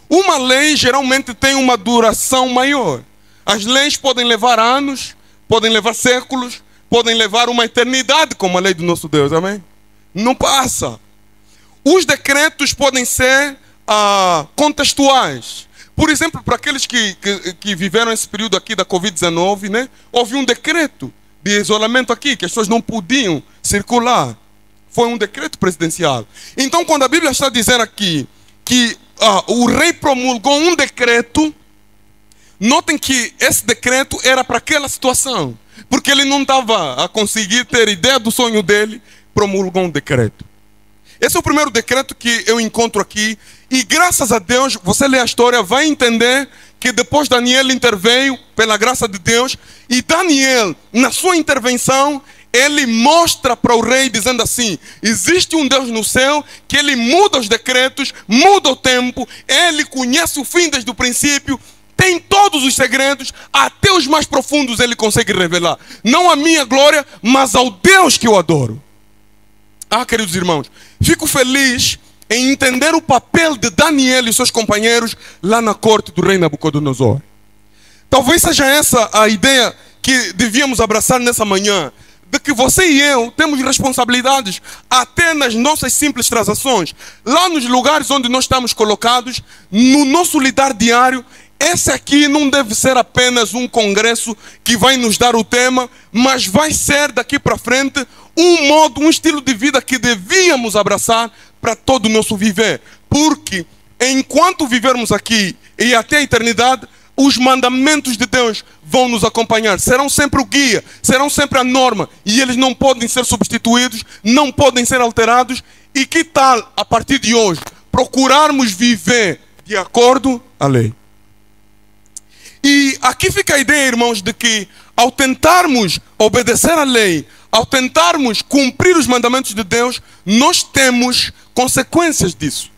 Uma lei geralmente tem uma duração maior. As leis podem levar anos, podem levar séculos, podem levar uma eternidade, como a lei do nosso Deus, amém? Não passa. Os decretos podem ser contextuais. Por exemplo, para aqueles que viveram esse período aqui da Covid-19, né? Houve um decreto de isolamento aqui, que as pessoas não podiam circular. Foi um decreto presidencial. Então, quando a Bíblia está dizendo aqui que o rei promulgou um decreto, notem que esse decreto era para aquela situação. Porque ele não estava a conseguir ter ideia do sonho dele, promulgou um decreto. Esse é o primeiro decreto que eu encontro aqui. E graças a Deus, você lê a história, vai entender que depois Daniel interveio pela graça de Deus. E Daniel, na sua intervenção, ele mostra para o rei dizendo assim: existe um Deus no céu que ele muda os decretos, muda o tempo, ele conhece o fim desde o princípio, tem todos os segredos, até os mais profundos ele consegue revelar. Não a minha glória, mas ao Deus que eu adoro. Queridos irmãos, fico feliz em entender o papel de Daniel e seus companheiros lá na corte do rei Nabucodonosor. Talvez seja essa a ideia que devíamos abraçar nessa manhã, de que você e eu temos responsabilidades até nas nossas simples transações, lá nos lugares onde nós estamos colocados, no nosso lidar diário. Esse aqui não deve ser apenas um congresso que vai nos dar o tema, mas vai ser daqui para frente um modo, um estilo de vida que devíamos abraçar para todo o nosso viver. Porque enquanto vivermos aqui e até a eternidade, os mandamentos de Deus vão nos acompanhar. Serão sempre o guia, serão sempre a norma. E eles não podem ser substituídos, não podem ser alterados. E que tal, a partir de hoje, procurarmos viver de acordo à lei? E aqui fica a ideia, irmãos, de que ao tentarmos obedecer à lei, ao tentarmos cumprir os mandamentos de Deus, nós temos consequências disso.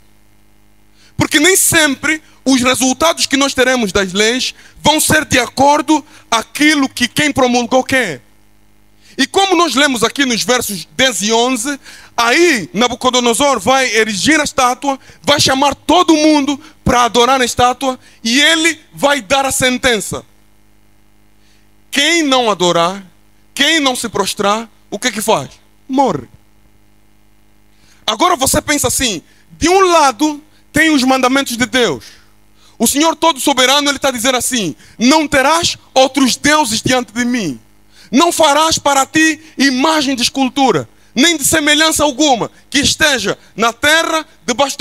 Porque nem sempre os resultados que nós teremos das leis vão ser de acordo àquilo que quem promulgou quer. E como nós lemos aqui nos versos 10 e 11, aí Nabucodonosor vai erigir a estátua, vai chamar todo mundo para adorar a estátua e ele vai dar a sentença. Quem não adorar, quem não se prostrar, o que faz? Morre. Agora você pensa assim, de um lado tem os mandamentos de Deus. O Senhor todo soberano, ele está dizendo assim: não terás outros deuses diante de mim. Não farás para ti imagem de escultura, nem de semelhança alguma, que esteja na terra, debaixo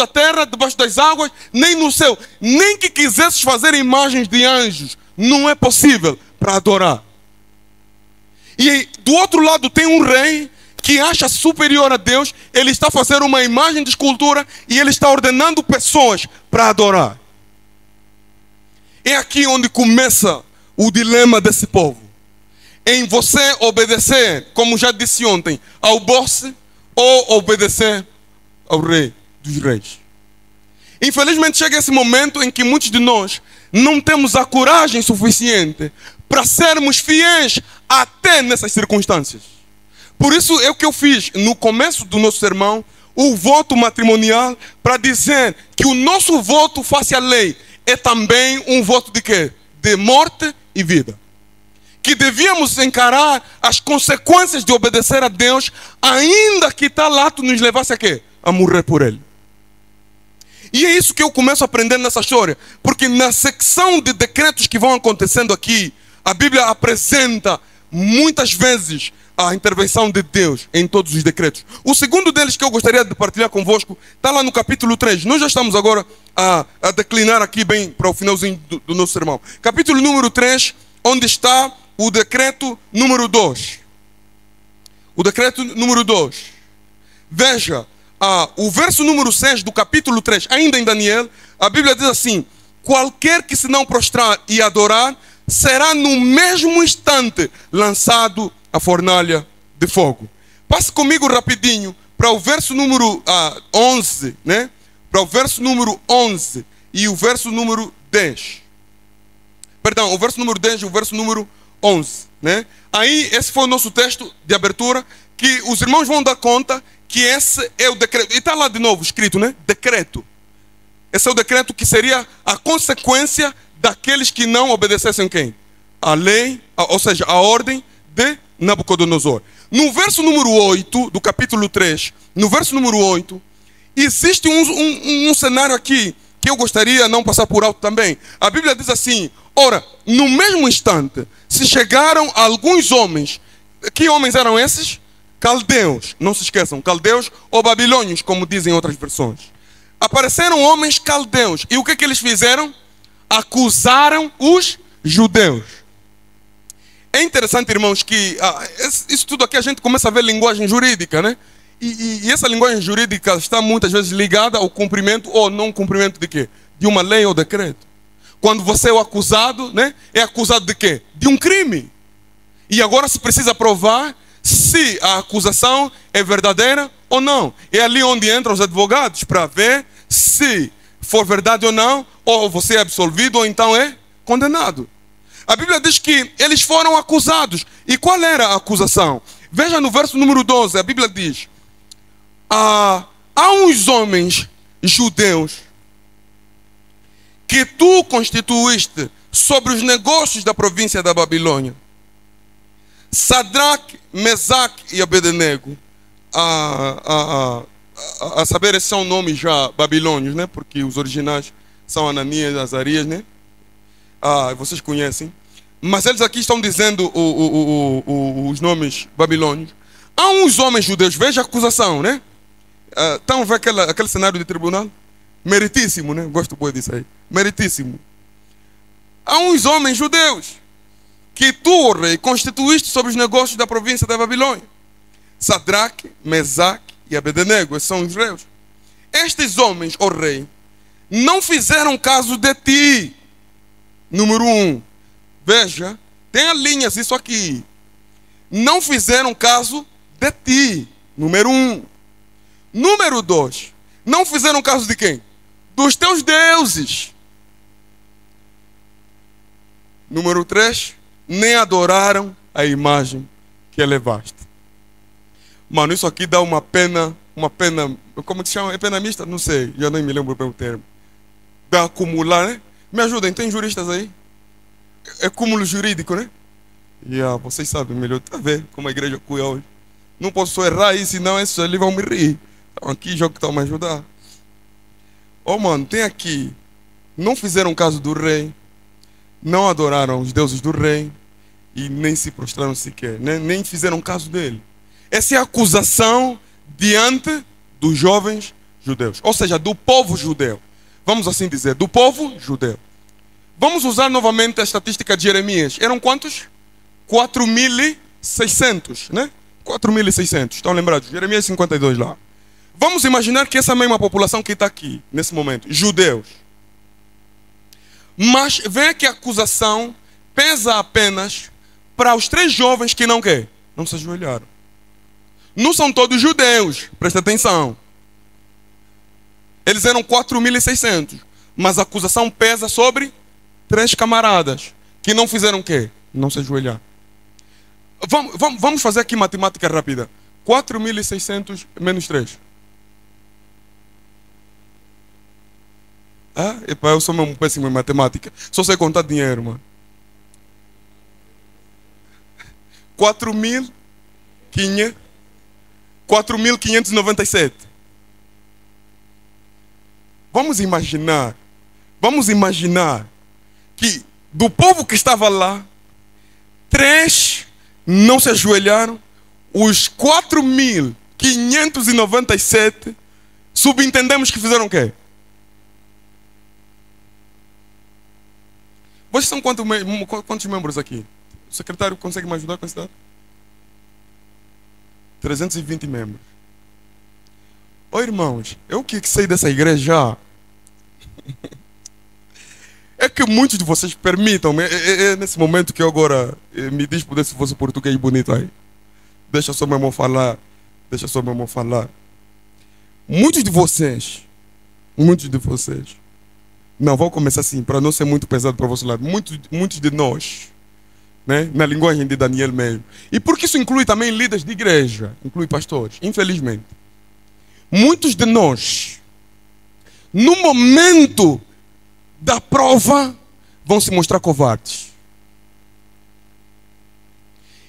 das águas, nem no céu. Nem que quisesses fazer imagens de anjos, não é possível para adorar. E do outro lado tem um rei que acha superior a Deus, ele está fazendo uma imagem de escultura e ele está ordenando pessoas para adorar. É aqui onde começa o dilema desse povo. Em você obedecer, como já disse ontem, ao boss ou obedecer ao rei dos reis. Infelizmente chega esse momento em que muitos de nós não temos a coragem suficiente para sermos fiéis até nessas circunstâncias. Por isso é o que eu fiz no começo do nosso sermão, o voto matrimonial, para dizer que o nosso voto face à lei é também um voto de quê? De morte e vida. que devíamos encarar as consequências de obedecer a Deus, ainda que tal ato nos levasse a quê? A morrer por Ele. E é isso que eu começo a aprender nessa história. Porque na secção de decretos que vão acontecendo aqui, a Bíblia apresenta muitas vezes a intervenção de Deus em todos os decretos. O segundo deles que eu gostaria de partilhar convosco está lá no capítulo 3. Nós já estamos agora a declinar aqui bem para o finalzinho do nosso sermão. Capítulo número 3, onde está o decreto número 2. O decreto número 2. Veja, o verso número 6 do capítulo 3, ainda em Daniel, a Bíblia diz assim: qualquer que se não prostrar e adorar, será no mesmo instante lançado à fornalha de fogo. Passe comigo rapidinho para o verso número 11, né? Para o verso número 11 e o verso número 10. Perdão, o verso número 10 e o verso número 11, né? Aí, esse foi o nosso texto de abertura, que os irmãos vão dar conta que esse é o decreto. E está lá de novo escrito, né? Decreto. Esse é o decreto que seria a consequência daqueles que não obedecessem quem? A lei, ou seja, a ordem de Nabucodonosor. No verso número 8 do capítulo 3, no verso número 8, existe um cenário aqui que eu gostaria não passar por alto também. A Bíblia diz assim: ora, no mesmo instante, se chegaram alguns homens. Que homens eram esses? Caldeus. Não se esqueçam, caldeus ou babilônios, como dizem outras versões. Apareceram homens caldeus. E o que eles fizeram? Acusaram os judeus. É interessante, irmãos, que isso tudo aqui a gente começa a ver linguagem jurídica, né? E essa linguagem jurídica está muitas vezes ligada ao cumprimento ou não cumprimento de quê? De uma lei ou decreto. Quando você é o acusado, né? É acusado de quê? De um crime. E agora se precisa provar se a acusação é verdadeira ou não. É ali onde entram os advogados para ver se for verdade ou não, ou você é absolvido ou então é condenado. A Bíblia diz que eles foram acusados. E qual era a acusação? Veja no verso número 12, a Bíblia diz: há uns homens judeus que tu constituíste sobre os negócios da província da Babilônia. Sadraque, Mesaque e Abednego. A saber, esses são nomes já babilônios, né? Porque os originais são Ananias e Azarias, né? Vocês conhecem. Mas eles aqui estão dizendo os nomes babilônios. Há uns homens judeus, veja a acusação, né? Estão a ver aquele cenário de tribunal? Meritíssimo, né? Gosto muito disso aí. Meritíssimo. Há uns homens judeus que tu, ó rei, constituíste sobre os negócios da província da Babilônia. Sadraque, Mesaque e Abednego, esses são os reis. Estes homens, ó rei, não fizeram caso de ti. Número 1. Veja, tem linhas isso aqui. Não fizeram caso de ti. Número 1. Número 2. Não fizeram caso de quem? Dos teus deuses. Número 3. Nem adoraram a imagem que elevaste. Mano, isso aqui dá uma pena, como que se chama? É pena mista? Não sei, já nem me lembro bem o termo. Dá acumular, né? Me ajudem, tem juristas aí? É cúmulo jurídico, né? Vocês sabem melhor, tá vendo como a igreja cuida hoje. Não posso errar aí, senão esses ali vão me rir. Então aqui já que estão me ajudar. Mano, tem aqui. Não fizeram caso do rei. Não adoraram os deuses do rei. E nem se prostraram sequer. Nem fizeram caso dele. Essa é a acusação diante dos jovens judeus. Ou seja, do povo judeu. Vamos assim dizer, do povo judeu. Vamos usar novamente a estatística de Jeremias. Eram quantos? 4.600, né? 4.600. Estão lembrados? Jeremias 52 lá. Vamos imaginar que essa mesma população que está aqui, nesse momento, judeus. Mas vê que a acusação pesa apenas para os 3 jovens que não quê? Não se ajoelharam. Não são todos judeus, presta atenção. Eles eram 4.600. Mas a acusação pesa sobre 3 camaradas que não fizeram o quê? Não se ajoelharam. Vamos fazer aqui matemática rápida. 4.600 menos 3. Eu sou mesmo péssimo em matemática. Só sei contar dinheiro, mano. 4.597. Vamos imaginar que do povo que estava lá, 3 não se ajoelharam, os 4.597 subentendemos que fizeram o quê? Vocês são quantos membros aqui? O secretário consegue me ajudar com esse dado? 320 membros. Ô irmãos, eu que saí dessa igreja é que muitos de vocês permitam-me, nesse momento que eu agora me disputa se fosse português bonito aí. Deixa só meu irmão falar. Muitos de vocês, não, vou começar assim, para não ser muito pesado para o vosso lado. Muitos de nós, né, na linguagem de Daniel mesmo. E porque isso inclui também líderes de igreja, inclui pastores, infelizmente. Muitos de nós, no momento da prova, vão se mostrar covardes.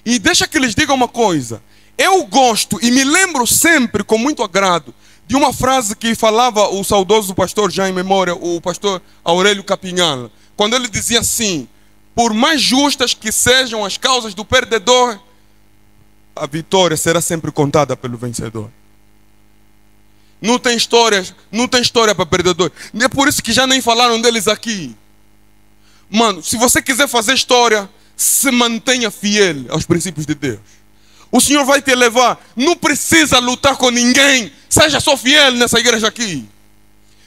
E deixa que lhes diga uma coisa. Eu gosto e me lembro sempre com muito agrado de uma frase que falava o saudoso pastor já em memória, o pastor Aurélio Capinhal, quando ele dizia assim: por mais justas que sejam as causas do perdedor, a vitória será sempre contada pelo vencedor. Não tem história para perdedor. É por isso que já nem falaram deles aqui. Mano, se você quiser fazer história, se mantenha fiel aos princípios de Deus. O Senhor vai te levar. Não precisa lutar com ninguém. Seja só fiel nessa igreja aqui.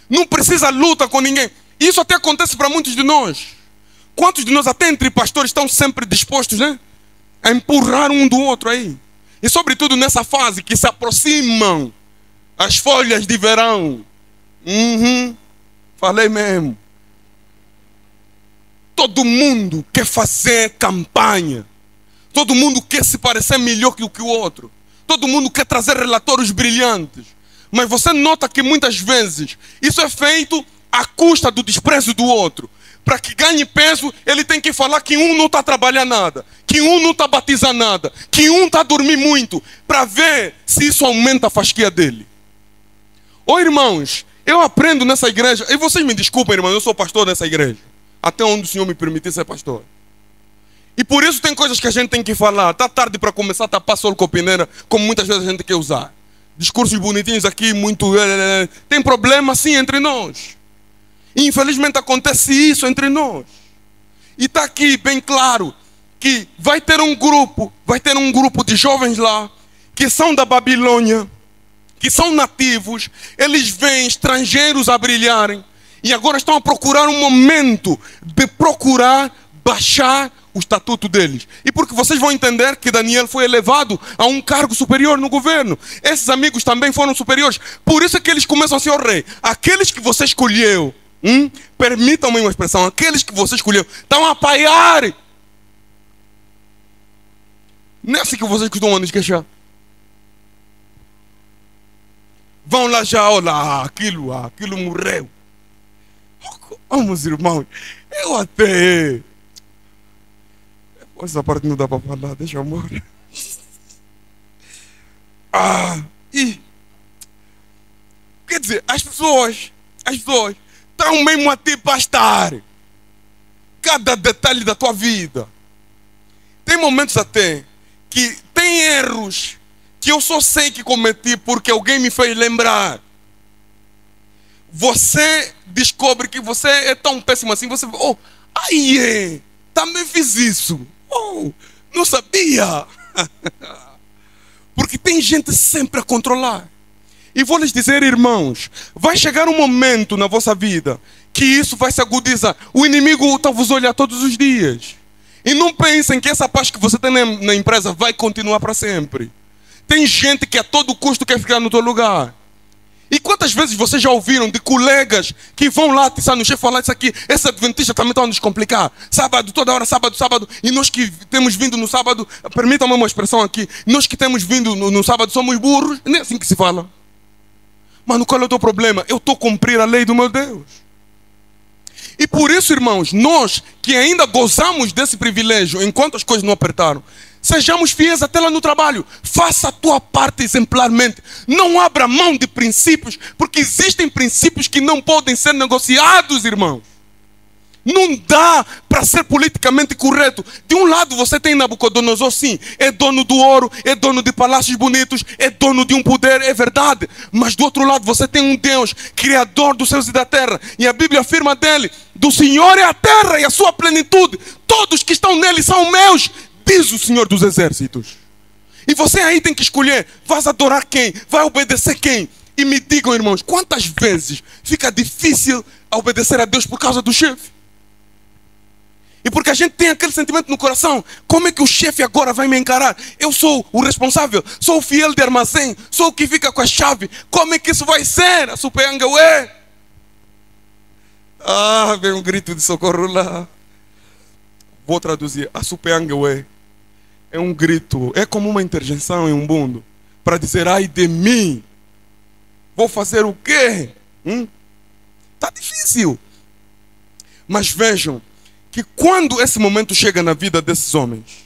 Não precisa lutar com ninguém. Isso até acontece para muitos de nós. Quantos de nós, até entre pastores, estão sempre dispostos, né, a empurrar um do outro aí? E sobretudo nessa fase que se aproximam as folhas de verão. Falei mesmo. Todo mundo quer fazer campanha. Todo mundo quer se parecer melhor que o outro. Todo mundo quer trazer relatórios brilhantes. Mas você nota que muitas vezes isso é feito à custa do desprezo do outro. Para que ganhe peso, ele tem que falar que um não está a trabalhar nada, que um não está a batizar nada, que um está a dormir muito, para ver se isso aumenta a fasquia dele. Ô irmãos, eu aprendo nessa igreja, e vocês me desculpem, irmão, eu sou pastor nessa igreja, até onde o Senhor me permitir ser pastor. E por isso tem coisas que a gente tem que falar. Está tarde para começar a tapar sol com peneira, como muitas vezes a gente quer usar. Discursos bonitinhos aqui, muito... Tem problema sim entre nós. E infelizmente acontece isso entre nós. E está aqui bem claro que vai ter um grupo de jovens lá, que são da Babilônia, que são nativos, eles veem estrangeiros a brilharem, e agora estão a procurar um momento de procurar baixar o estatuto deles. E porque vocês vão entender que Daniel foi elevado a um cargo superior no governo. Esses amigos também foram superiores. Por isso é que eles começam assim: ó rei, aqueles que você escolheu, permitam-me uma expressão, aqueles que você escolheu, estão a paiar. Não é assim que vocês costumam nos queixar. Vão lá já, olha, aquilo morreu. Oh, meus irmãos, eu até... Essa parte não dá para falar, deixa eu morrer. Quer dizer, as pessoas estão mesmo a te pastar cada detalhe da tua vida. Tem momentos até que tem erros que eu só sei que cometi porque alguém me fez lembrar. Você descobre que você é tão péssimo assim, você... também fiz isso. Não sabia. Porque tem gente sempre a controlar. E vou lhes dizer, irmãos, vai chegar um momento na vossa vida que isso vai se agudizar. O inimigo está a vos olhar todos os dias. E não pensem que essa paz que você tem na empresa vai continuar para sempre. Tem gente que a todo custo quer ficar no teu lugar. E quantas vezes vocês já ouviram de colegas que vão lá atiçar no chefe, falar isso aqui, esse adventista também está a nos complicar. Sábado, toda hora, sábado. E nós que temos vindo no sábado, permitam-me uma expressão aqui, nós que temos vindo no sábado somos burros. Nem é assim que se fala. Mano, qual é o teu problema? Eu estou a cumprir a lei do meu Deus. E por isso, irmãos, nós que ainda gozamos desse privilégio, enquanto as coisas não apertaram, Sejamos fiéis até lá no trabalho. Faça a tua parte exemplarmente. Não abra mão de princípios, porque existem princípios que não podem ser negociados, irmãos. Não dá para ser politicamente correto. De um lado você tem Nabucodonosor, sim, é dono do ouro, é dono de palácios bonitos, é dono de um poder, é verdade. Mas do outro lado você tem um Deus, criador dos céus e da terra. E a Bíblia afirma dele: do Senhor é a terra e a sua plenitude. Todos que estão nele são meus, diz o Senhor dos exércitos. E você aí tem que escolher, vai adorar quem? Vai obedecer quem? E me digam, irmãos, quantas vezes fica difícil obedecer a Deus por causa do chefe? E porque a gente tem aquele sentimento no coração: como é que o chefe agora vai me encarar? Eu sou o responsável, sou o fiel de armazém, sou o que fica com a chave. Como é que isso vai ser? A Supeanga, ué! Ah, vem um grito de socorro lá. Vou traduzir: a Supeanga, ué, é um grito, é como uma interjeição em um mundo, para dizer: ai de mim, vou fazer o quê? Está difícil. Mas vejam que quando esse momento chega na vida desses homens,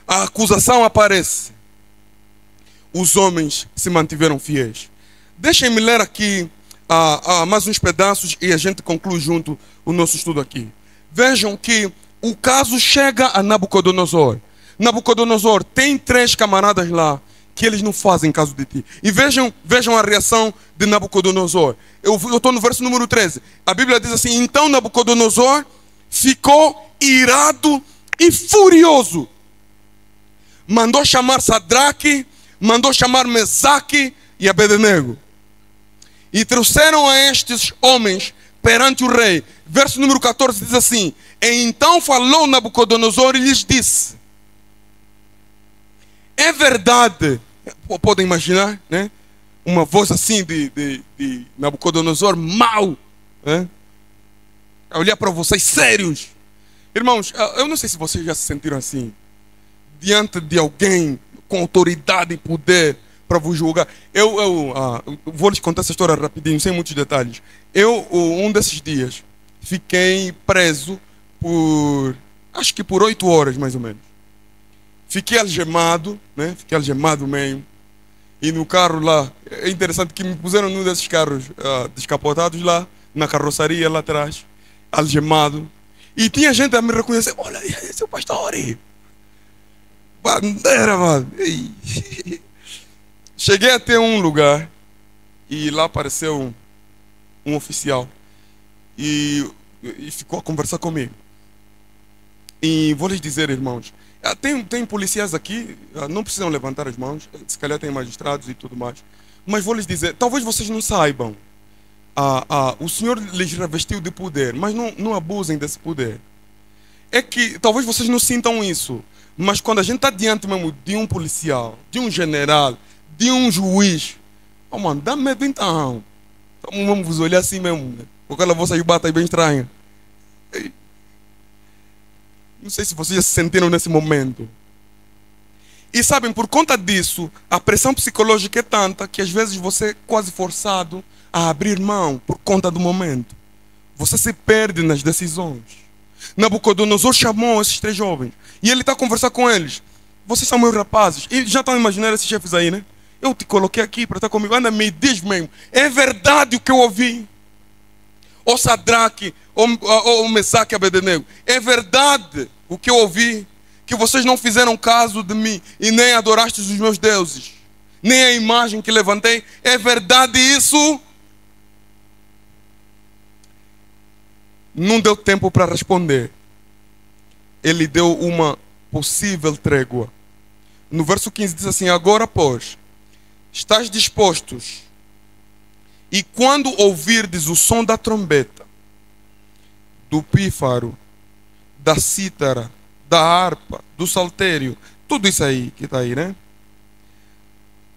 a acusação aparece, os homens se mantiveram fiéis. Deixem-me ler aqui mais uns pedaços e a gente conclui junto o nosso estudo aqui. Vejam que o caso chega a Nabucodonosor. Nabucodonosor tem 3 camaradas lá que eles não fazem caso de ti. E vejam a reação de Nabucodonosor. Eu estou no verso número 13. A Bíblia diz assim: então Nabucodonosor ficou irado e furioso. Mandou chamar Sadraque, mandou chamar Mesaque e Abednego. E trouxeram a estes homens perante o rei. Verso número 14 diz assim: e então falou Nabucodonosor e lhes disse: é verdade. Podem imaginar, né? Uma voz assim de Nabucodonosor mau, né? A olhar para vocês sérios. Irmãos, eu não sei se vocês já se sentiram assim, diante de alguém com autoridade e poder para vos julgar. Eu vou lhes contar essa história rapidinho, sem muitos detalhes. Um desses dias, fiquei preso acho que por 8 horas mais ou menos. Fiquei algemado, né? Fiquei algemado mesmo. E no carro lá, é interessante que me puseram num desses carros descapotados lá, na carroçaria lá atrás, algemado. E tinha gente a me reconhecer: olha, esse é o pastor. Bandeira, mano. Cheguei até um lugar e lá apareceu um oficial e ficou a conversar comigo. E vou lhes dizer, irmãos, tem policiais aqui, não precisam levantar as mãos, se calhar tem magistrados e tudo mais. Mas vou lhes dizer, talvez vocês não saibam, o Senhor lhes revestiu de poder, mas não abusem desse poder. É que talvez vocês não sintam isso, mas quando a gente está diante mesmo de um policial, de um general, de um juiz, oh mano, dá medo então. Então vamos vos olhar assim mesmo, né? Com aquela voz aí bata aí bem estranha. Não sei se vocês já se sentiram nesse momento. E sabem, por conta disso, a pressão psicológica é tanta que às vezes você é quase forçado a abrir mão por conta do momento. Você se perde nas decisões. Nabucodonosor chamou esses 3 jovens e ele está a conversar com eles. Vocês são meus rapazes. E já estão a imaginar esses chefes aí, né? Eu te coloquei aqui para estar comigo. Anda, me diz mesmo, é verdade o que eu ouvi? Ou Sadraque, ou Mesaque e Abednego, é verdade o que eu ouvi? Que vocês não fizeram caso de mim e nem adorastes os meus deuses, nem a imagem que levantei? É verdade isso? Não deu tempo para responder. Ele deu uma possível trégua. No verso 15 diz assim: agora, pois, estás dispostos, e quando ouvirdes o som da trombeta, do pífaro, da cítara, da harpa, do saltério, tudo isso aí que está aí, né?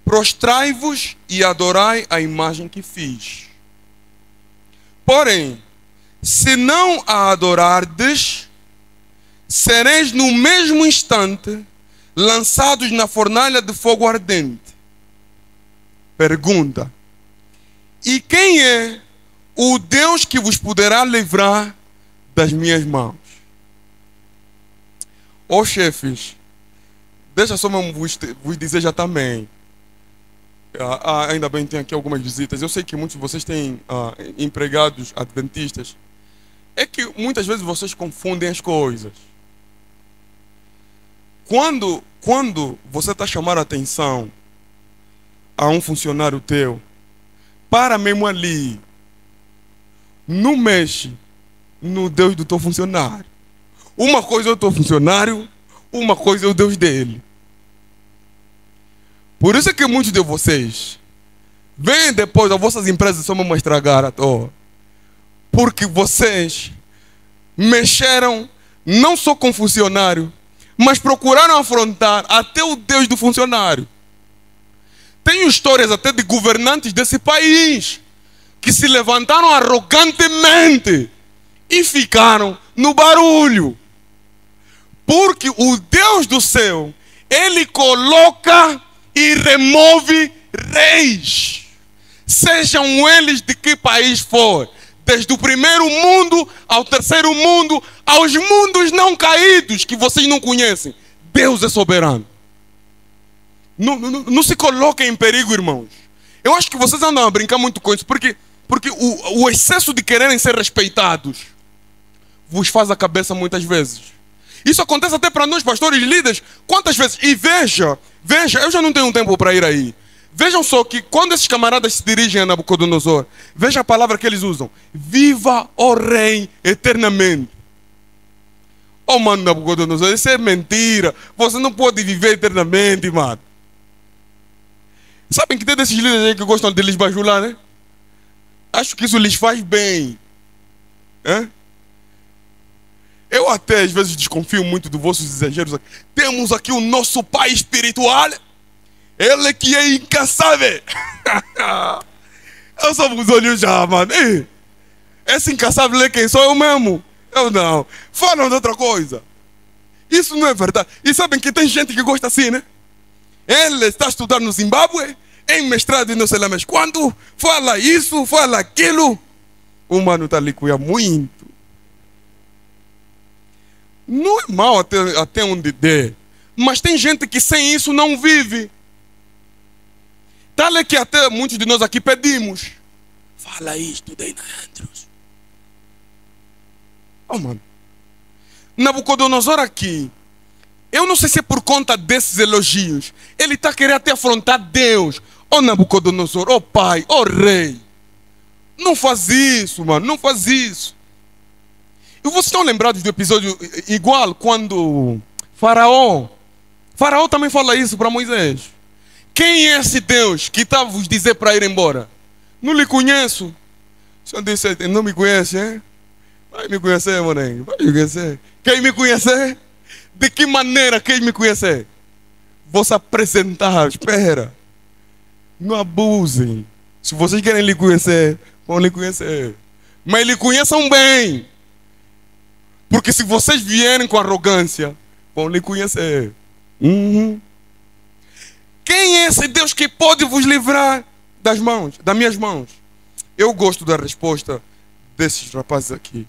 Prostrai-vos e adorai a imagem que fiz. Porém, se não a adorardes, sereis no mesmo instante lançados na fornalha de fogo ardente. Pergunta: e quem é o Deus que vos poderá livrar das minhas mãos? Ó chefes, Deixa só mesmo vos dizer já também. Ainda bem que tem aqui algumas visitas. Eu sei que muitos de vocês têm empregados adventistas. É que muitas vezes vocês confundem as coisas. Quando você está chamando a atenção a um funcionário teu, para mesmo ali. Não mexe no Deus do teu funcionário. Uma coisa é o teu funcionário, uma coisa é o Deus dele. Por isso é que muitos de vocês vêm depois, as vossas empresas só mesmo estragar à toa. Porque vocês mexeram não só com o funcionário, mas procuraram afrontar até o Deus do funcionário. Tenho histórias até de governantes desse país que se levantaram arrogantemente e ficaram no barulho. Porque o Deus do céu, ele coloca e remove reis. Sejam eles de que país for. Desde o primeiro mundo ao terceiro mundo, aos mundos não caídos que vocês não conhecem. Deus é soberano. Não se coloquem em perigo, irmãos. Eu acho que vocês andam a brincar muito com isso, porque o excesso de quererem ser respeitados vos faz a cabeça muitas vezes. Isso acontece até para nós, pastores e líderes. Quantas vezes? E veja, eu já não tenho tempo para ir aí. Vejam só que quando esses camaradas se dirigem a Nabucodonosor, veja a palavra que eles usam. Viva o rei eternamente. Oh, mano, Nabucodonosor, isso é mentira. Você não pode viver eternamente, mano. Sabem que tem desses líderes aí que gostam de lhes bajular, né? Acho que isso lhes faz bem. Eu até às vezes desconfio muito dos vossos exageros. Temos aqui o nosso pai espiritual. Ele que é incansável. Eu só vos olho já, mano. Ei, esse incansável é quem? Sou eu mesmo? Eu não. Falam de outra coisa. Isso não é verdade. E sabem que tem gente que gosta assim, né? Ele está estudando no Zimbábue, em mestrado e não sei lá mais quando. Fala isso, fala aquilo. O mano está ali cuia muito. Não é mal até onde der. Mas tem gente que sem isso não vive. Tal é que até muitos de nós aqui pedimos. Fala isto, daí na Andrews. Oh, mano. Nabucodonosor aqui. Eu não sei se é por conta desses elogios. Ele está querendo até afrontar Deus. Oh, Nabucodonosor, oh pai, oh rei. Não faz isso, mano. Não faz isso. E vocês estão lembrados do episódio igual quando Faraó também fala isso para Moisés. Quem é esse Deus que está a vos dizer para ir embora? Não lhe conheço. O senhor disse, não me conhece, hein? Vai me conhecer, maninho. Vai me conhecer. Quem me conhecer? De que maneira quem me conhecer? Vou se apresentar. Espera. Não abusem. Se vocês querem lhe conhecer, vão lhe conhecer. Mas lhe conheçam bem. Porque se vocês vierem com arrogância, vão lhe conhecer. Quem é esse Deus que pode vos livrar das minhas mãos? Eu gosto da resposta desses rapazes aqui.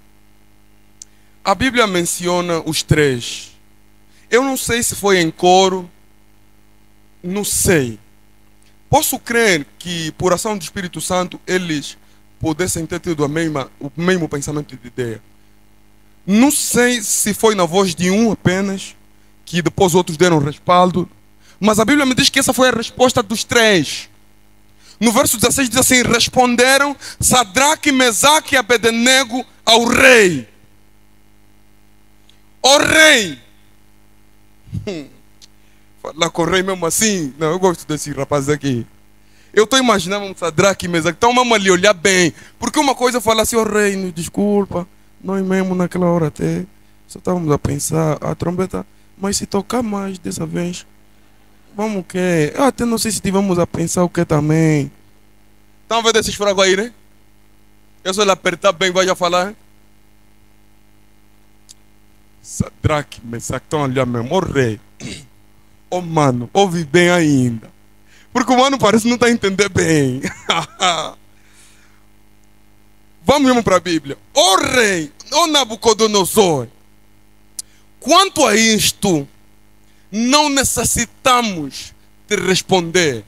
A Bíblia menciona os três. Eu não sei se foi em coro. Não sei. Posso crer que por ação do Espírito Santo eles pudessem ter tido o mesmo pensamento de ideia. Não sei se foi na voz de um apenas, que depois outros deram respaldo. Mas a Bíblia me diz que essa foi a resposta dos três. No verso 16 diz assim: responderam Sadraque, Mesaque e Abednego ao rei. Ó rei. Falar com o rei mesmo assim. Não, eu gosto desse rapaz aqui. Eu estou imaginando um Sadraque e Mesaque. Então vamos ali olhar bem. Porque uma coisa é falar assim: ó rei, nos desculpa. Nós mesmo naquela hora até só estávamos a pensar, a trombeta, mas se tocar mais dessa vez, vamos o quê? Eu até não sei se estivemos a pensar o que também. Estão vendo esses fragos aí, né? Eu só lhe apertar bem, vai já falar. Sadraque, Mesaque, estão ali mesmo, ó rei. Ó mano, ouve bem ainda. Porque o mano parece não estar a entender bem. Vamos mesmo para a Bíblia. Ó rei, ó Nabucodonosor, quanto a isto, não necessitamos de responder.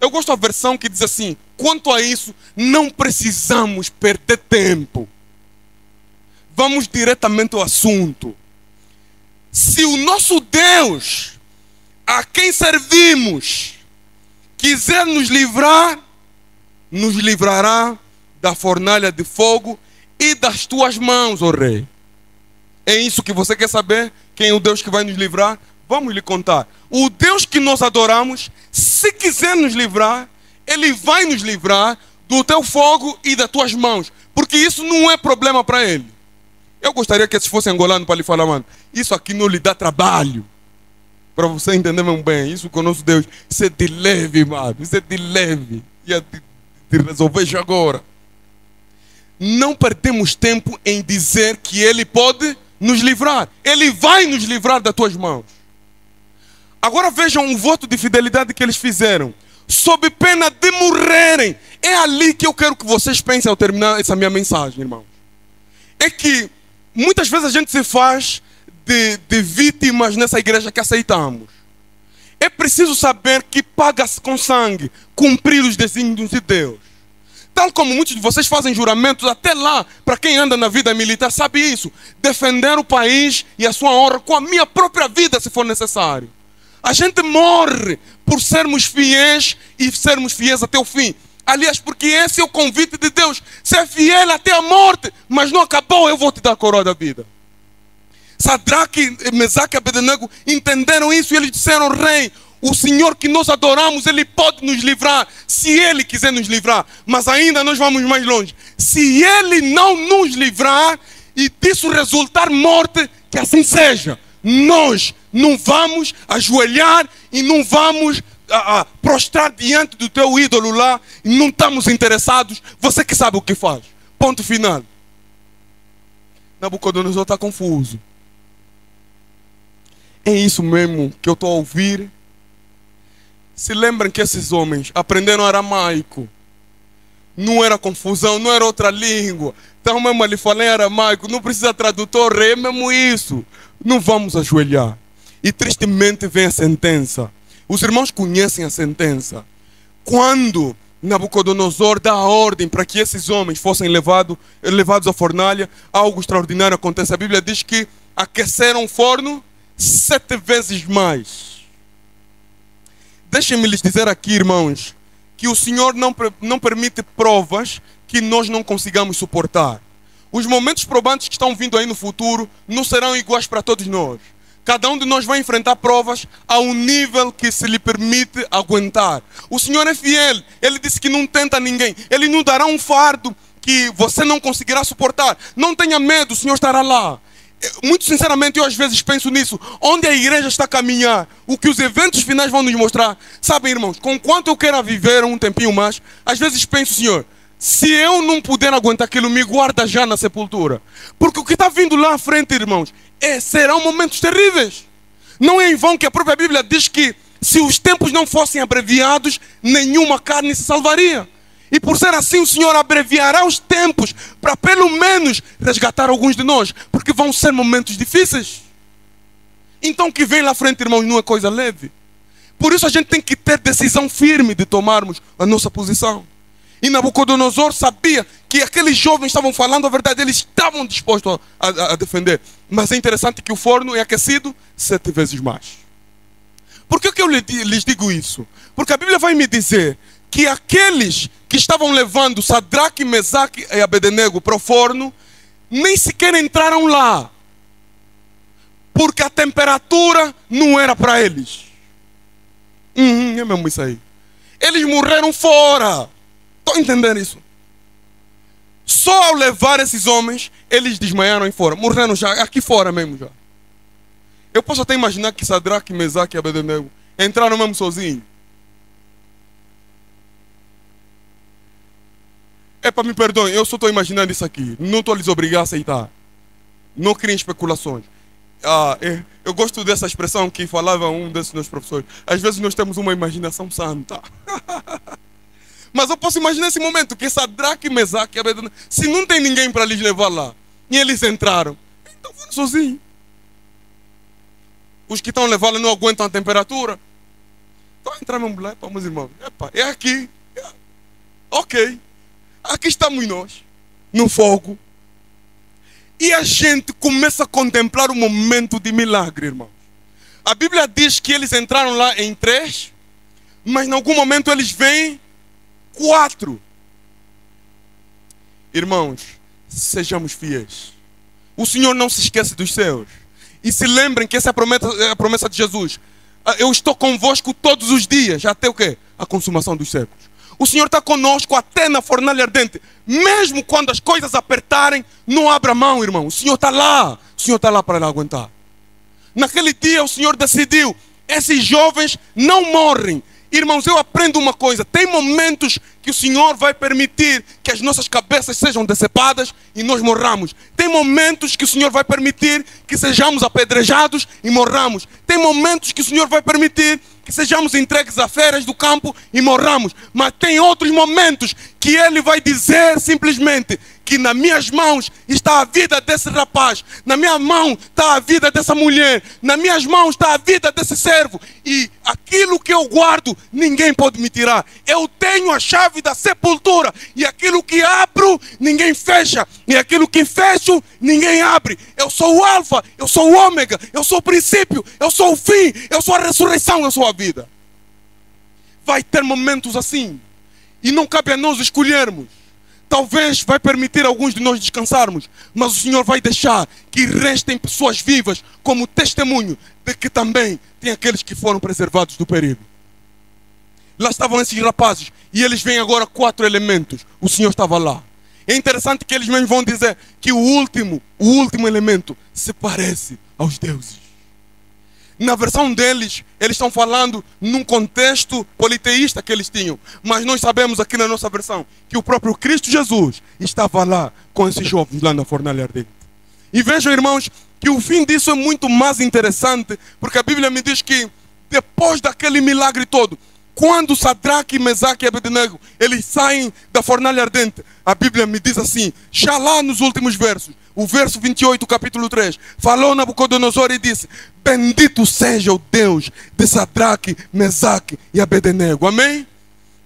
Eu gosto da versão que diz assim: quanto a isso, não precisamos perder tempo. Vamos diretamente ao assunto. Se o nosso Deus, a quem servimos, quiser nos livrar, nos livrará da fornalha de fogo e das tuas mãos, ó rei. É isso que você quer saber? Quem é o Deus que vai nos livrar? Vamos lhe contar. O Deus que nós adoramos, se quiser nos livrar, Ele vai nos livrar do teu fogo e das tuas mãos. Porque isso não é problema para Ele. Eu gostaria que esses fossem angolanos para lhe falar, mano, isso aqui não lhe dá trabalho. Para você entender mesmo bem, isso com o nosso Deus, isso é de leve, mano. Isso é de leve. E é de resolver já agora. Não perdemos tempo em dizer que Ele pode nos livrar. Ele vai nos livrar das tuas mãos. Agora vejam o voto de fidelidade que eles fizeram. Sob pena de morrerem. É ali que eu quero que vocês pensem ao terminar essa minha mensagem, irmãos. É que muitas vezes a gente se faz de vítimas nessa igreja que aceitamos. É preciso saber que paga-se com sangue cumprir os desígnios de Deus. Tal como muitos de vocês fazem juramentos, até lá, para quem anda na vida militar, sabe isso. Defender o país e a sua honra com a minha própria vida, se for necessário. A gente morre por sermos fiéis e sermos fiéis até o fim. Aliás, porque esse é o convite de Deus. Ser fiel até a morte, mas não acabou, eu vou te dar a coroa da vida. Sadraque, Mesaque e Abednego entenderam isso e eles disseram: rei, o Senhor que nós adoramos, Ele pode nos livrar, se Ele quiser nos livrar. Mas ainda nós vamos mais longe. Se Ele não nos livrar e disso resultar morte, que assim seja. Nós não vamos ajoelhar e não vamos prostrar diante do teu ídolo lá. E não estamos interessados. Você que sabe o que faz. Ponto final. Nabucodonosor está confuso. É isso mesmo que eu estou a ouvir. Se lembram que esses homens aprenderam aramaico. Não era confusão, não era outra língua. Então mesmo ele fala em aramaico, não precisa tradutor, é mesmo isso. Não vamos ajoelhar. E tristemente vem a sentença. Os irmãos conhecem a sentença. Quando Nabucodonosor dá a ordem para que esses homens fossem levados à fornalha, algo extraordinário acontece. A Bíblia diz que aqueceram o forno 7 vezes mais. Deixem-me lhes dizer aqui, irmãos, que o Senhor não permite provas que nós não consigamos suportar. Os momentos probantes que estão vindo aí no futuro não serão iguais para todos nós. Cada um de nós vai enfrentar provas a um nível que se lhe permite aguentar. O Senhor é fiel. Ele disse que não tenta ninguém. Ele não dará um fardo que você não conseguirá suportar. Não tenha medo, o Senhor estará lá. Muito sinceramente, eu às vezes penso nisso. Onde a igreja está a caminhar, o que os eventos finais vão nos mostrar. Sabem, irmãos, com quanto eu quero viver um tempinho mais, às vezes penso, Senhor, se eu não puder aguentar aquilo, me guarda já na sepultura. Porque o que está vindo lá à frente, irmãos, serão momentos terríveis. Não é em vão que a própria Bíblia diz que se os tempos não fossem abreviados, nenhuma carne se salvaria. E por ser assim, o Senhor abreviará os tempos para pelo menos resgatar alguns de nós. Porque vão ser momentos difíceis. Então o que vem lá à frente, irmãos, não é coisa leve. Por isso a gente tem que ter decisão firme de tomarmos a nossa posição. E Nabucodonosor sabia que aqueles jovens estavam falando a verdade. Eles estavam dispostos a defender. Mas é interessante que o forno é aquecido 7 vezes mais. Por que eu lhes digo isso? Porque a Bíblia vai me dizer que aqueles que estavam levando Sadraque, Mesaque e Abednego para o forno, nem sequer entraram lá. Porque a temperatura não era para eles. É mesmo isso aí. Eles morreram fora. Estão entendendo isso? Só ao levar esses homens, eles desmaiaram aí fora. Morreram já, aqui fora mesmo já. Eu posso até imaginar que Sadraque, Mesaque e Abednego entraram mesmo sozinhos. Me perdoem, eu só estou imaginando isso aqui. Não estou a lhes obrigar a aceitar. Não criem especulações. Eu gosto dessa expressão que falava um desses meus professores. Às vezes nós temos uma imaginação santa. Mas eu posso imaginar esse momento que Sadraque, Mesaque e Abednego, se não tem ninguém para lhes levar lá, e eles entraram, então foram sozinhos. Então, o que está vindo lá à frente, irmãos, não é coisa leve. Por isso a gente tem que ter decisão firme de tomarmos a nossa posição. E Nabucodonosor sabia que aqueles jovens estavam falando a verdade. Ele disse que não tenta ninguém para lhes levar lá. E eles entraram. Os que estão levando não aguentam a temperatura. Então entramos lá, meus irmãos. Epa, é aqui. Ok. Aqui estamos nós. No fogo. E a gente começa a contemplar o momento de milagre, irmãos. A Bíblia diz que eles entraram lá em 3, mas em algum momento eles vêm 4. Irmãos, sejamos fiéis. O Senhor não se esquece dos seus. E se lembrem que essa é a promessa de Jesus. Eu estou convosco todos os dias, até o quê? A consumação dos séculos. O Senhor está conosco até na fornalha ardente. Mesmo quando as coisas apertarem, não abra mão, irmão. O Senhor está lá. O Senhor está lá para aguentar. Naquele dia o Senhor decidiu, esses jovens não morrem. Irmãos, eu aprendo uma coisa. Tem momentos que o Senhor vai permitir que as nossas cabeças sejam decepadas e nós morramos. Tem momentos que o Senhor vai permitir que sejamos apedrejados e morramos. Tem momentos que o Senhor vai permitir que sejamos entregues a feras do campo e morramos. Mas tem outros momentos que Ele vai dizer simplesmente que nas minhas mãos está a vida desse rapaz, na minha mão está a vida dessa mulher, nas minhas mãos está a vida desse servo, e aquilo que eu guardo ninguém pode me tirar. Eu tenho a chave da sepultura, e aquilo que abro ninguém fecha, e aquilo que fecho ninguém abre. Eu sou o alfa, eu sou o ômega, eu sou o princípio, eu sou o fim, eu sou a ressurreição, eu sou a vida. Vai ter momentos assim, e não cabe a nós escolhermos. Talvez vai permitir alguns de nós descansarmos, mas o Senhor vai deixar que restem pessoas vivas como testemunho de que também tem aqueles que foram preservados do perigo. Lá estavam esses rapazes e eles veem agora 4 elementos. O Senhor estava lá. É interessante que eles mesmos vão dizer que o último elemento se parece aos deuses. Na versão deles, eles estão falando num contexto politeísta que eles tinham. Mas nós sabemos aqui na nossa versão que o próprio Cristo Jesus estava lá com esses jovens lá na fornalha ardente. E vejam, irmãos, que o fim disso é muito mais interessante, porque a Bíblia me diz que depois daquele milagre todo, quando Sadraque, Mesaque e Abednego, eles saem da fornalha ardente, a Bíblia me diz assim, já lá nos últimos versos, o verso 28, capítulo 3, falou Nabucodonosor e disse, bendito seja o Deus de Sadraque, Mesaque e Abednego. Amém?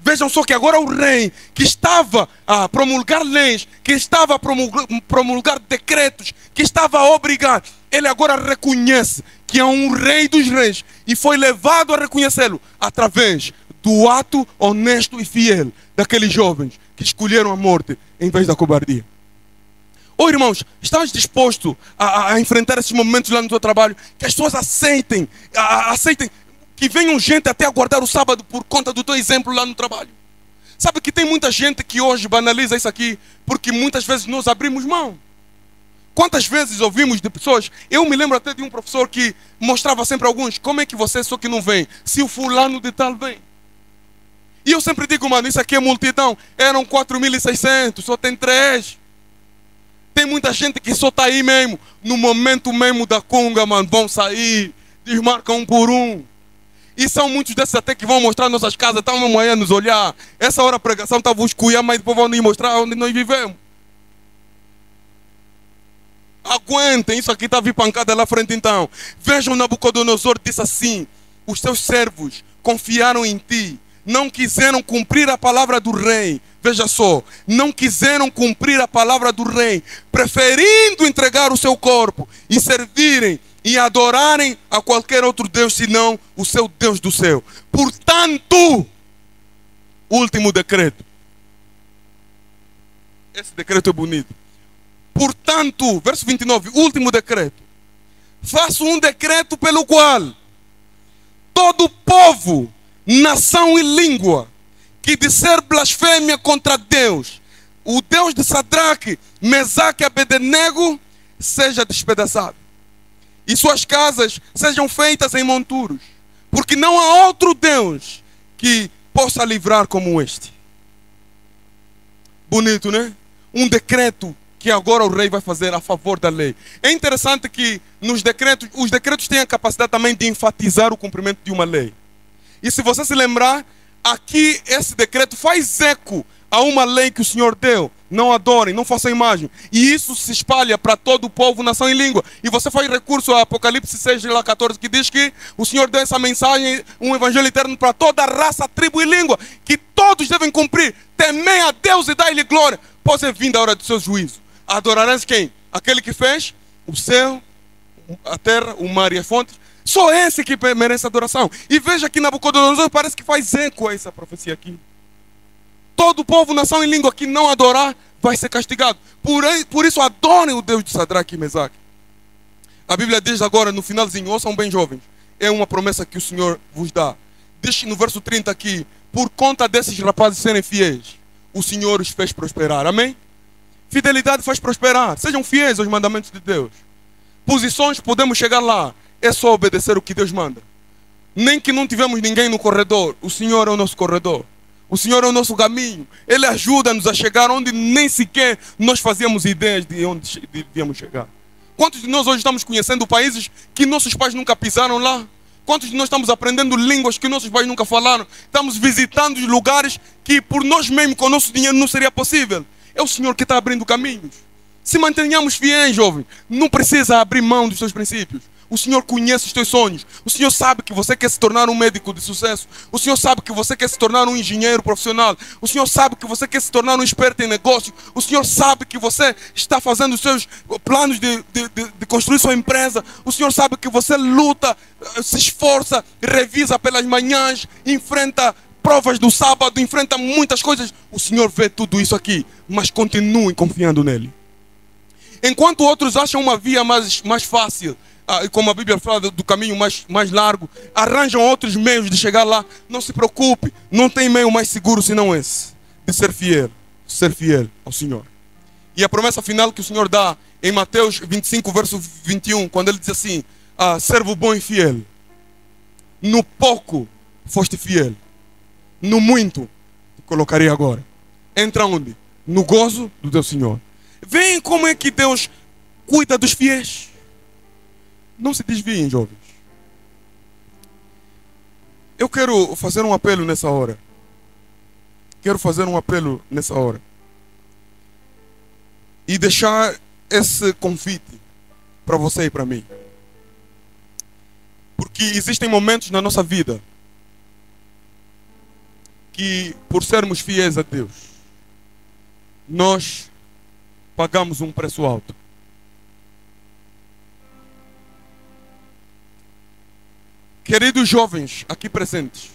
Vejam só que agora o rei que estava a promulgar leis, que estava a promulgar decretos, que estava a obrigar, ele agora reconhece que é um rei dos reis e foi levado a reconhecê-lo através do ato honesto e fiel daqueles jovens que escolheram a morte em vez da cobardia. Oh, irmãos, estás disposto a enfrentar esses momentos lá no teu trabalho? Que as pessoas aceitem, que venham gente até aguardar o sábado por conta do teu exemplo lá no trabalho. Sabe que tem muita gente que hoje banaliza isso aqui, porque muitas vezes nós abrimos mão. Quantas vezes ouvimos de pessoas, eu me lembro até de um professor que mostrava sempre a alguns, como é que você só que não vem, se o fulano de tal vem. E eu sempre digo, mano, isso aqui é multidão, eram 4.600, só tem 3. Tem muita gente que só está aí mesmo, no momento mesmo da conga, mano, vão sair, desmarcam um por um. E são muitos desses até que vão mostrar nossas casas, estão amanhã a nos olhar. Essa hora a pregação está a vos cuidar, mas depois vão nos mostrar onde nós vivemos. Aguentem, isso aqui está a vir pancada lá frente então. Vejam, Nabucodonosor disse assim, os teus servos confiaram em ti, não quiseram cumprir a palavra do rei. Veja só, não quiseram cumprir a palavra do rei, preferindo entregar o seu corpo e servirem e adorarem a qualquer outro Deus, senão o seu Deus do céu. Portanto, último decreto. Esse decreto é bonito. Portanto, verso 29, último decreto. Faço um decreto pelo qual todo povo, nação e língua que disser blasfêmia contra Deus, o Deus de Sadraque, Mesaque e Abednego, seja despedaçado. E suas casas sejam feitas em monturos. Porque não há outro Deus que possa livrar como este. Bonito, né? Um decreto que agora o rei vai fazer a favor da lei. É interessante que nos decretos, os decretos têm a capacidade também de enfatizar o cumprimento de uma lei. E se você se lembrar, aqui esse decreto faz eco Há uma lei que o Senhor deu. Não adorem, não façam imagem. E isso se espalha para todo o povo, nação e língua. E você faz recurso a Apocalipse 6:14, que diz que o Senhor deu essa mensagem, um evangelho eterno para toda a raça, tribo e língua, que todos devem cumprir. Temei a Deus e dai-lhe glória, pois é vinda a hora do seu juízo. Adorarás quem? Aquele que fez o céu, a terra, o mar e as fontes. Só esse que merece adoração. E veja que Nabucodonosor parece que faz eco a essa profecia aqui. Todo povo, nação e língua que não adorar vai ser castigado. Por isso adorem o Deus de Sadraque e Mesaque. A Bíblia diz agora no finalzinho, ouçam bem jovens, é uma promessa que o Senhor vos dá. Diz no verso 30 aqui, por conta desses rapazes serem fiéis, o Senhor os fez prosperar. Amém? Fidelidade faz prosperar. Sejam fiéis aos mandamentos de Deus. Posições, podemos chegar lá. É só obedecer o que Deus manda. Nem que não tivemos ninguém no corredor, o Senhor é o nosso corredor. O Senhor é o nosso caminho. Ele ajuda-nos a chegar onde nem sequer nós fazíamos ideias de onde devíamos chegar. Quantos de nós hoje estamos conhecendo países que nossos pais nunca pisaram lá? Quantos de nós estamos aprendendo línguas que nossos pais nunca falaram? Estamos visitando lugares que por nós mesmos, com o nosso dinheiro, não seria possível. É o Senhor que está abrindo caminhos. Se mantenhamos fiéis, jovem, não precisa abrir mão dos seus princípios. O Senhor conhece os teus sonhos. O Senhor sabe que você quer se tornar um médico de sucesso. O Senhor sabe que você quer se tornar um engenheiro profissional. O Senhor sabe que você quer se tornar um experto em negócio. O Senhor sabe que você está fazendo os seus planos de construir sua empresa. O Senhor sabe que você luta, se esforça, revisa pelas manhãs, enfrenta provas do sábado, enfrenta muitas coisas. O Senhor vê tudo isso aqui, mas continue confiando nele. Enquanto outros acham uma via mais fácil, como a Bíblia fala do caminho mais largo, arranjam outros meios de chegar lá. Não se preocupe, não tem meio mais seguro senão esse, de ser fiel ao Senhor. E a promessa final que o Senhor dá em Mateus 25, verso 21, quando ele diz assim, servo bom e fiel, no pouco foste fiel, no muito te colocarei agora. Entra onde? No gozo do teu Senhor. Veem como é que Deus cuida dos fiéis. Não se desviem, jovens. Eu quero fazer um apelo nessa hora. E deixar esse convite para você e para mim. Porque existem momentos na nossa vida que, por sermos fiéis a Deus, nós pagamos um preço alto. Queridos jovens aqui presentes,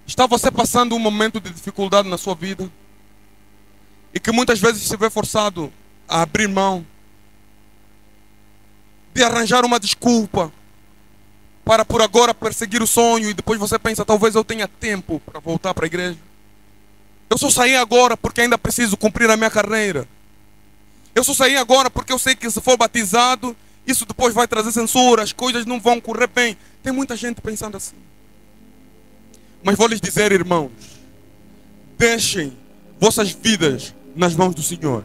está você passando um momento de dificuldade na sua vida e que muitas vezes se vê forçado a abrir mão, de arranjar uma desculpa para por agora perseguir o sonho, e depois você pensa, talvez eu tenha tempo para voltar para a igreja. Eu só saí agora porque ainda preciso cumprir a minha carreira. Eu só saí agora porque eu sei que se for batizado, isso depois vai trazer censura, as coisas não vão correr bem. Tem muita gente pensando assim. Mas vou lhes dizer, irmãos, deixem vossas vidas nas mãos do Senhor.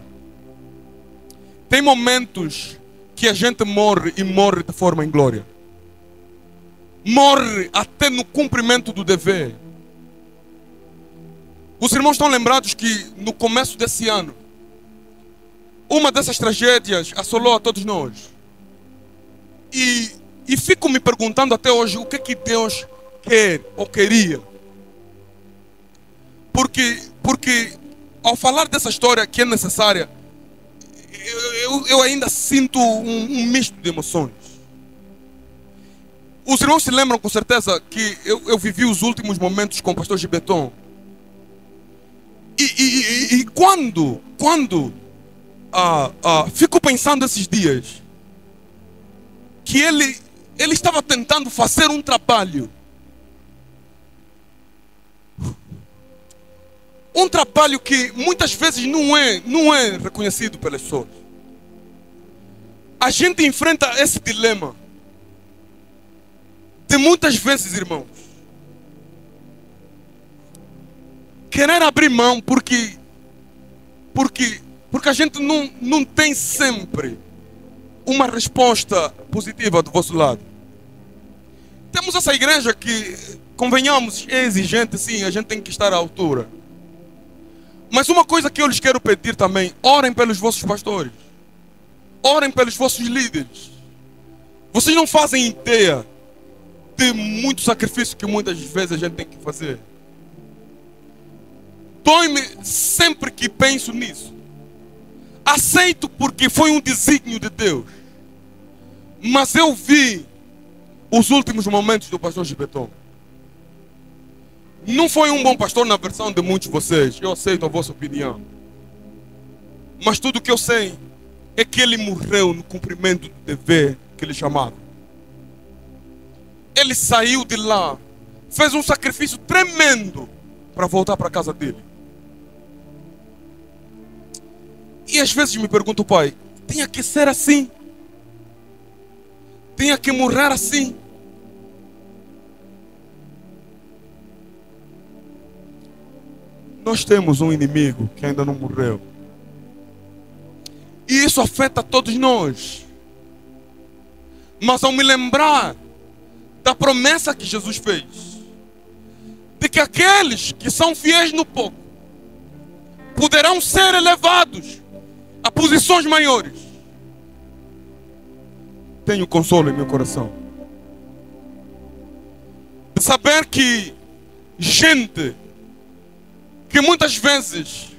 Tem momentos que a gente morre e morre de forma inglória. Morre até no cumprimento do dever. Os irmãos estão lembrados que no começo desse ano, uma dessas tragédias assolou a todos nós. E fico me perguntando até hoje o que Deus quer ou queria. Porque ao falar dessa história que é necessária, eu ainda sinto um misto de emoções. Os irmãos se lembram com certeza que eu vivi os últimos momentos com o pastor Gibeton. E quando fico pensando esses dias que ele estava tentando fazer um trabalho que muitas vezes não é reconhecido pelas pessoas. A gente enfrenta esse dilema de muitas vezes, irmãos, querer abrir mão porque a gente não tem sempre uma resposta positiva do vosso lado. Temos essa igreja que, convenhamos, é exigente, sim, a gente tem que estar à altura. Mas uma coisa que eu lhes quero pedir também: orem pelos vossos pastores, orem pelos vossos líderes. Vocês não fazem ideia de muito sacrifício que muitas vezes a gente tem que fazer. Dói-me sempre que penso nisso. Aceito porque foi um desígnio de Deus. Mas eu vi os últimos momentos do pastor Gibeton. Não foi um bom pastor na versão de muitos de vocês. Eu aceito a vossa opinião. Mas tudo que eu sei é que ele morreu no cumprimento do dever que lhe chamava. Ele saiu de lá, fez um sacrifício tremendo para voltar para a casa dele. E às vezes me pergunto, pai, tinha que ser assim? Tinha que morrer assim? Nós temos um inimigo que ainda não morreu. E isso afeta todos nós. Mas ao me lembrar da promessa que Jesus fez, de que aqueles que são fiéis no pouco poderão ser elevados a posições maiores, tenho consolo em meu coração de saber que gente que muitas vezes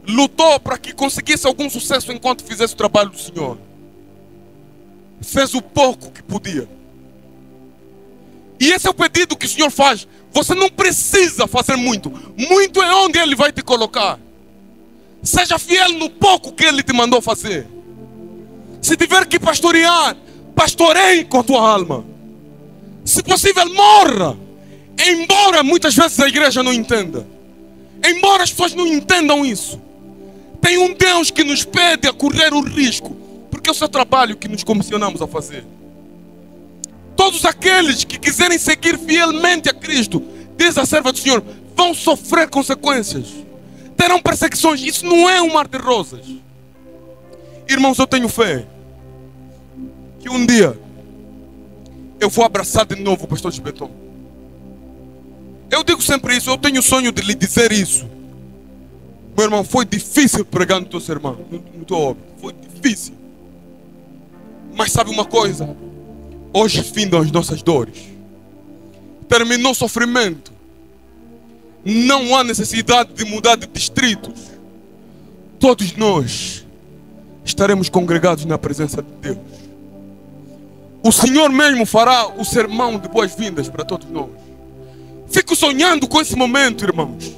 lutou para que conseguisse algum sucesso enquanto fizesse o trabalho do Senhor, fez o pouco que podia. E esse é o pedido que o Senhor faz. Você não precisa fazer muito. Muito é onde Ele vai te colocar. Seja fiel no pouco que Ele te mandou fazer. Se tiver que pastorear, pastoreie com a tua alma. Se possível, morra. Embora muitas vezes a igreja não entenda, embora as pessoas não entendam isso, tem um Deus que nos pede a correr o risco, porque é o seu trabalho que nos comissionamos a fazer. Todos aqueles que quiserem seguir fielmente a Cristo, diz a serva do Senhor, vão sofrer consequências, terão perseguições. Isso não é um mar de rosas. Irmãos, eu tenho fé que um dia eu vou abraçar de novo o pastor Gibeton. Eu digo sempre isso, eu tenho o sonho de lhe dizer isso. Meu irmão, foi difícil pregar no teu sermão, no teu óbito, foi difícil. Mas sabe uma coisa? Hoje findam as nossas dores. Terminou o sofrimento. Não há necessidade de mudar de distritos. Todos nós estaremos congregados na presença de Deus. O Senhor mesmo fará o sermão de boas-vindas para todos nós. Fico sonhando com esse momento, irmãos.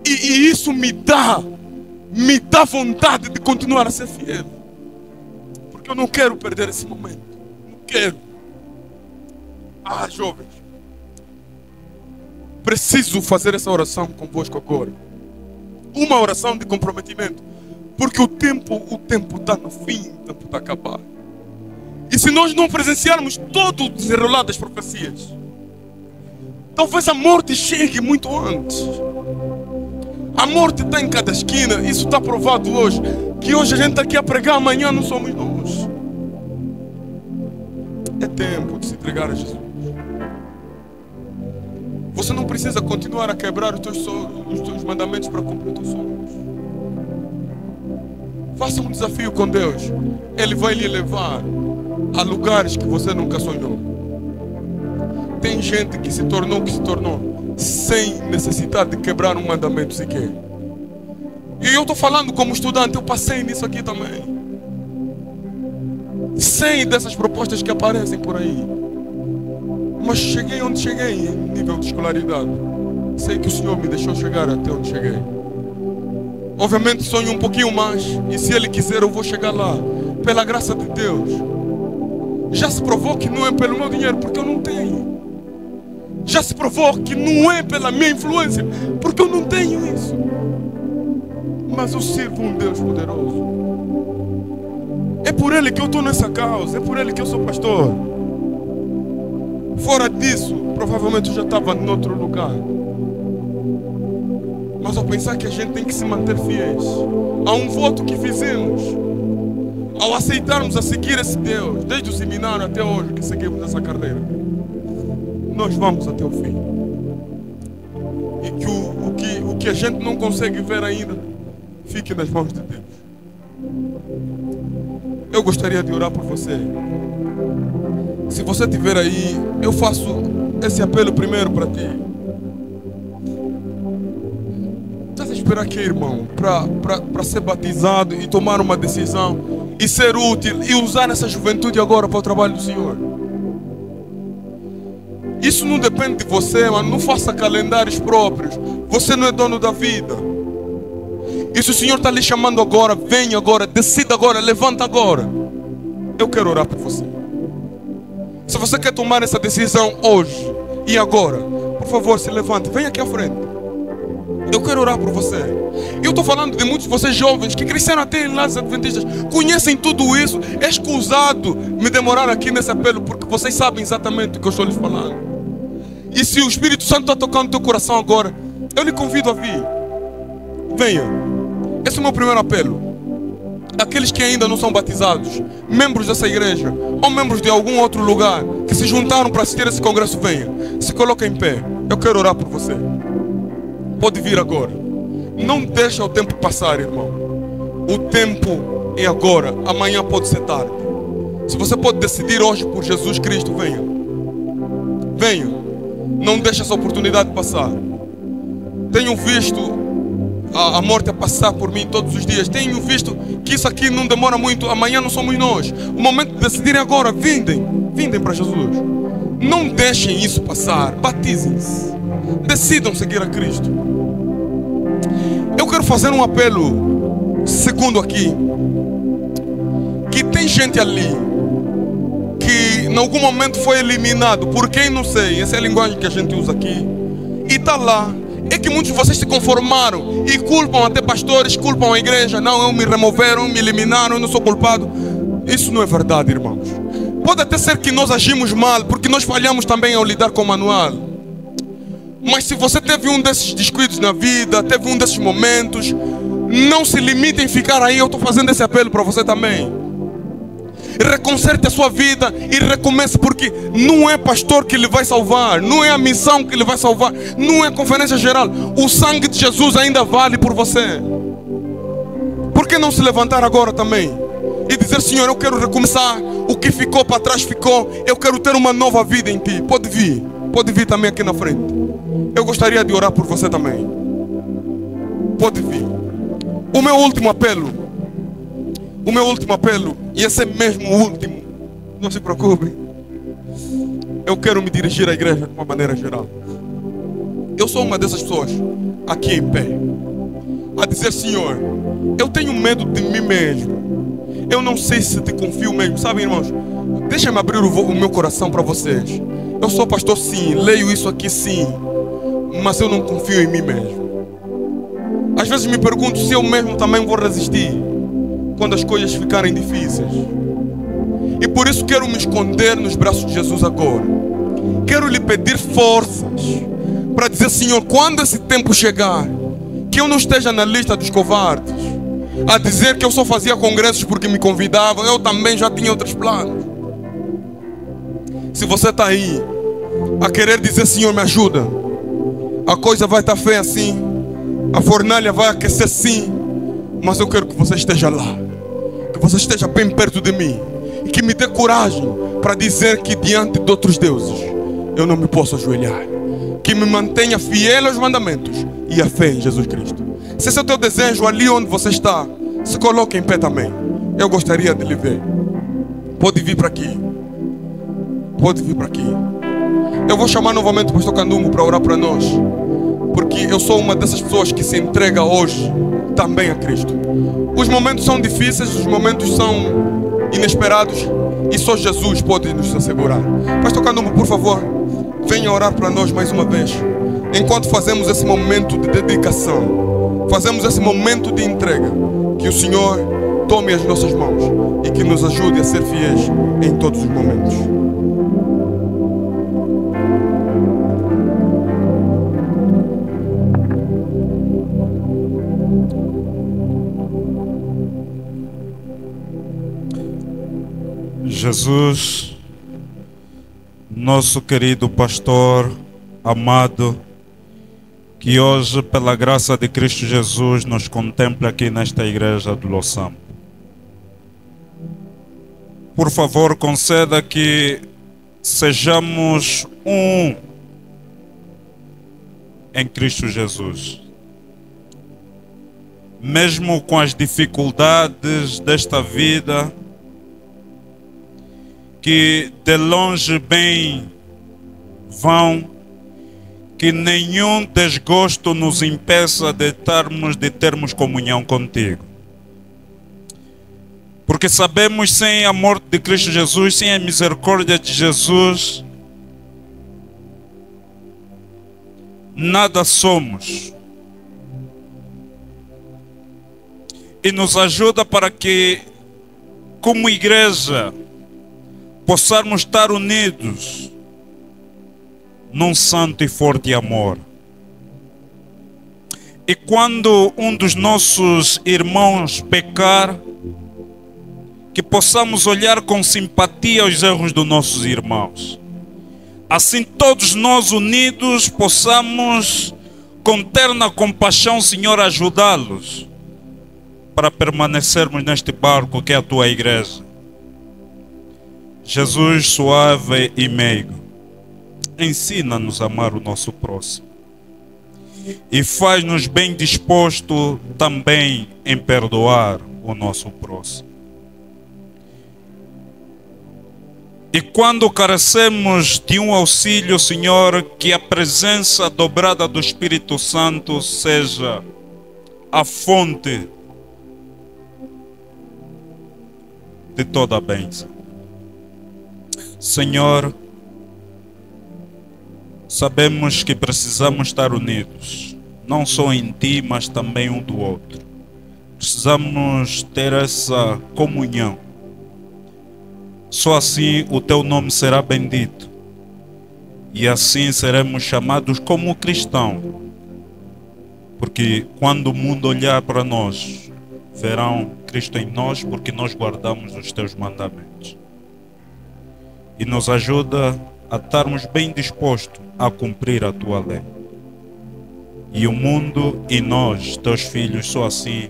E isso me dá vontade de continuar a ser fiel. Porque eu não quero perder esse momento. Não quero. Ah, jovens, preciso fazer essa oração convosco agora. Uma oração de comprometimento. Porque o tempo está no fim, o tempo está a acabar. E se nós não presenciarmos todo o desenrolar das profecias, talvez a morte chegue muito antes. A morte está em cada esquina. Isso está provado hoje. Que hoje a gente está aqui a pregar, amanhã não somos nós. É tempo de se entregar a Jesus. Você não precisa continuar a quebrar os teus mandamentos para cumprir os teus sonhos. Faça um desafio com Deus. Ele vai lhe levar a lugares que você nunca sonhou. Tem gente que se tornou o que se tornou sem necessidade de quebrar um mandamento sequer. E eu estou falando como estudante, eu passei nisso aqui também. Sei dessas propostas que aparecem por aí. Mas cheguei onde cheguei em nível de escolaridade. Sei que o Senhor me deixou chegar até onde cheguei. Obviamente sonho um pouquinho mais. E se Ele quiser eu vou chegar lá. Pela graça de Deus. Já se provou que não é pelo meu dinheiro, porque eu não tenho. Já se provou que não é pela minha influência, porque eu não tenho isso. Mas eu sirvo um Deus poderoso. É por Ele que eu estou nessa causa. É por Ele que eu sou pastor. Fora disso, provavelmente eu já estava em outro lugar. Mas ao pensar que a gente tem que se manter fiéis a um voto que fizemos, ao aceitarmos a seguir esse Deus, desde o seminário até hoje que seguimos essa carreira, nós vamos até o fim. E que o que a gente não consegue ver ainda fique nas mãos de Deus. Eu gostaria de orar por você. Se você estiver aí, eu faço esse apelo primeiro para ti. Estás a esperar aqui, irmão, para ser batizado e tomar uma decisão e ser útil e usar essa juventude agora para o trabalho do Senhor? Isso não depende de você, mano. Não faça calendários próprios. Você não é dono da vida. E se o Senhor está lhe chamando agora, venha agora, decida agora, levanta agora. Eu quero orar por você. Se você quer tomar essa decisão hoje e agora, por favor, se levante, venha aqui à frente. Eu quero orar por você. Eu estou falando de muitos de vocês jovens que cresceram até em lares adventistas, conhecem tudo isso. É escusado me demorar aqui nesse apelo, porque vocês sabem exatamente o que eu estou lhes falando. E se o Espírito Santo está tocando no teu coração agora, eu lhe convido a vir. Venha. Esse é o meu primeiro apelo. Aqueles que ainda não são batizados, membros dessa igreja ou membros de algum outro lugar que se juntaram para assistir esse congresso, venha. Se coloque em pé. Eu quero orar por você. Pode vir agora. Não deixa o tempo passar, irmão. O tempo é agora. Amanhã pode ser tarde. Se você pode decidir hoje por Jesus Cristo, venha. Venha. Não deixe essa oportunidade passar. Tenho visto a morte a passar por mim todos os dias. Tenho visto que isso aqui não demora muito. Amanhã não somos nós. O momento de decidir é agora. Vindem para Jesus. Não deixem isso passar. Batizem-se. Decidam seguir a Cristo. Eu quero fazer um apelo segundo aqui. Que tem gente ali que em algum momento foi eliminado. Por quem não sei. Essa é a linguagem que a gente usa aqui. E está lá. É que muitos de vocês se conformaram e culpam até pastores, culpam a igreja. Não, me removeram, me eliminaram, eu não sou culpado. Isso não é verdade, irmãos. Pode até ser que nós agimos mal, porque nós falhamos também ao lidar com o manual. Mas se você teve um desses descuidos na vida, teve um desses momentos, não se limite em ficar aí. Eu estou fazendo esse apelo para você também. Reconserte a sua vida e recomece, porque não é pastor que lhe vai salvar, não é a missão que lhe vai salvar, não é a conferência geral. O sangue de Jesus ainda vale por você. Por que não se levantar agora também e dizer: Senhor, eu quero recomeçar, o que ficou para trás ficou, eu quero ter uma nova vida em Ti. Pode vir também aqui na frente. Eu gostaria de orar por você também. Pode vir. O meu último apelo, e esse é mesmo o último, não se preocupe. Eu quero me dirigir à igreja de uma maneira geral. Eu sou uma dessas pessoas aqui em pé, a dizer: Senhor, eu tenho medo de mim mesmo. Eu não sei se te confio mesmo. Sabe, irmãos, deixa-me abrir o meu coração para vocês. Eu sou pastor, sim, leio isso aqui, sim, mas eu não confio em mim mesmo. Às vezes me pergunto se eu mesmo também vou resistir quando as coisas ficarem difíceis. E por isso quero me esconder nos braços de Jesus agora. Quero lhe pedir forças para dizer: Senhor, quando esse tempo chegar, que eu não esteja na lista dos covardes, a dizer que eu só fazia congressos porque me convidavam. Eu também já tinha outros planos. Se você está aí a querer dizer: Senhor, me ajuda, a coisa vai estar feia assim, a fornalha vai aquecer sim, mas eu quero que você esteja lá, que você esteja bem perto de mim, e que me dê coragem para dizer que diante de outros deuses eu não me posso ajoelhar. Que me mantenha fiel aos mandamentos e a fé em Jesus Cristo. Se esse é o teu desejo, ali onde você está, se coloque em pé também. Eu gostaria de lhe ver. Pode vir para aqui. Pode vir para aqui. Eu vou chamar novamente o pastor Candungo para orar para nós, porque eu sou uma dessas pessoas que se entrega hoje também a Cristo. Os momentos são difíceis, os momentos são inesperados, e só Jesus pode nos assegurar. Pastor Candungo, por favor, venha orar para nós mais uma vez. Enquanto fazemos esse momento de dedicação, fazemos esse momento de entrega, que o Senhor tome as nossas mãos e que nos ajude a ser fiéis em todos os momentos. Jesus, nosso querido pastor amado, que hoje, pela graça de Cristo Jesus, nos contemple aqui nesta igreja do Loçambo. Por favor, conceda que sejamos um em Cristo Jesus. Mesmo com as dificuldades desta vida, que de longe bem vão, que nenhum desgosto nos impeça de termos comunhão contigo. Porque sabemos, sem a morte de Cristo Jesus, sem a misericórdia de Jesus, nada somos. E nos ajuda para que, como igreja, possamos estar unidos num santo e forte amor. E quando um dos nossos irmãos pecar, que possamos olhar com simpatia os erros dos nossos irmãos. Assim todos nós unidos possamos, com terna compaixão, Senhor, ajudá-los para permanecermos neste barco que é a tua igreja. Jesus suave e meigo, ensina-nos a amar o nosso próximo e faz-nos bem disposto também em perdoar o nosso próximo. E quando carecemos de um auxílio, Senhor, que a presença dobrada do Espírito Santo seja a fonte de toda a bênção. Senhor, sabemos que precisamos estar unidos, não só em Ti, mas também um do outro. Precisamos ter essa comunhão. Só assim o Teu nome será bendito. E assim seremos chamados como cristãos. Porque quando o mundo olhar para nós, verão Cristo em nós, porque nós guardamos os Teus mandamentos. E nos ajuda a estarmos bem dispostos a cumprir a Tua lei. E o mundo e nós, Teus filhos, só assim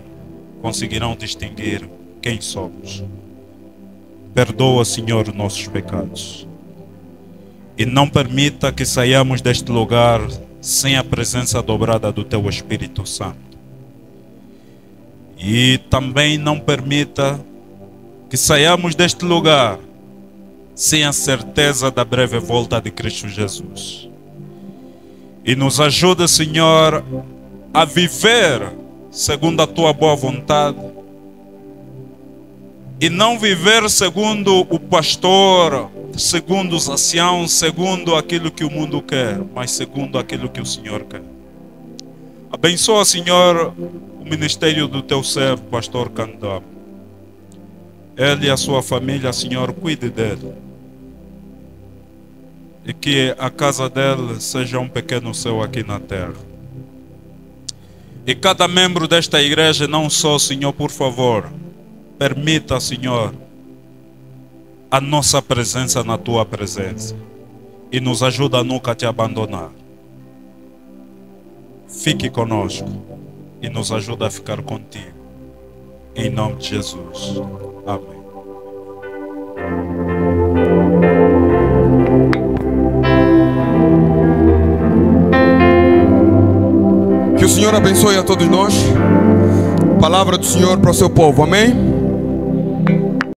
conseguirão distinguir quem somos. Perdoa, Senhor, os nossos pecados. E não permita que saiamos deste lugar sem a presença dobrada do Teu Espírito Santo. E também não permita que saiamos deste lugar sem a certeza da breve volta de Cristo Jesus. E nos ajuda, Senhor, a viver segundo a Tua boa vontade. E não viver segundo o pastor, segundo os anciãos, segundo aquilo que o mundo quer, mas segundo aquilo que o Senhor quer. Abençoa, Senhor, o ministério do Teu servo, pastor Candamo. Ele e a sua família, Senhor, cuide dele. E que a casa dele seja um pequeno céu aqui na terra. E cada membro desta igreja, não só, Senhor, por favor, permita, Senhor, a nossa presença na Tua presença. E nos ajuda a nunca Te abandonar. Fique conosco e nos ajuda a ficar contigo. Em nome de Jesus. Amém. Que o Senhor abençoe a todos nós. Palavra do Senhor para o seu povo. Amém.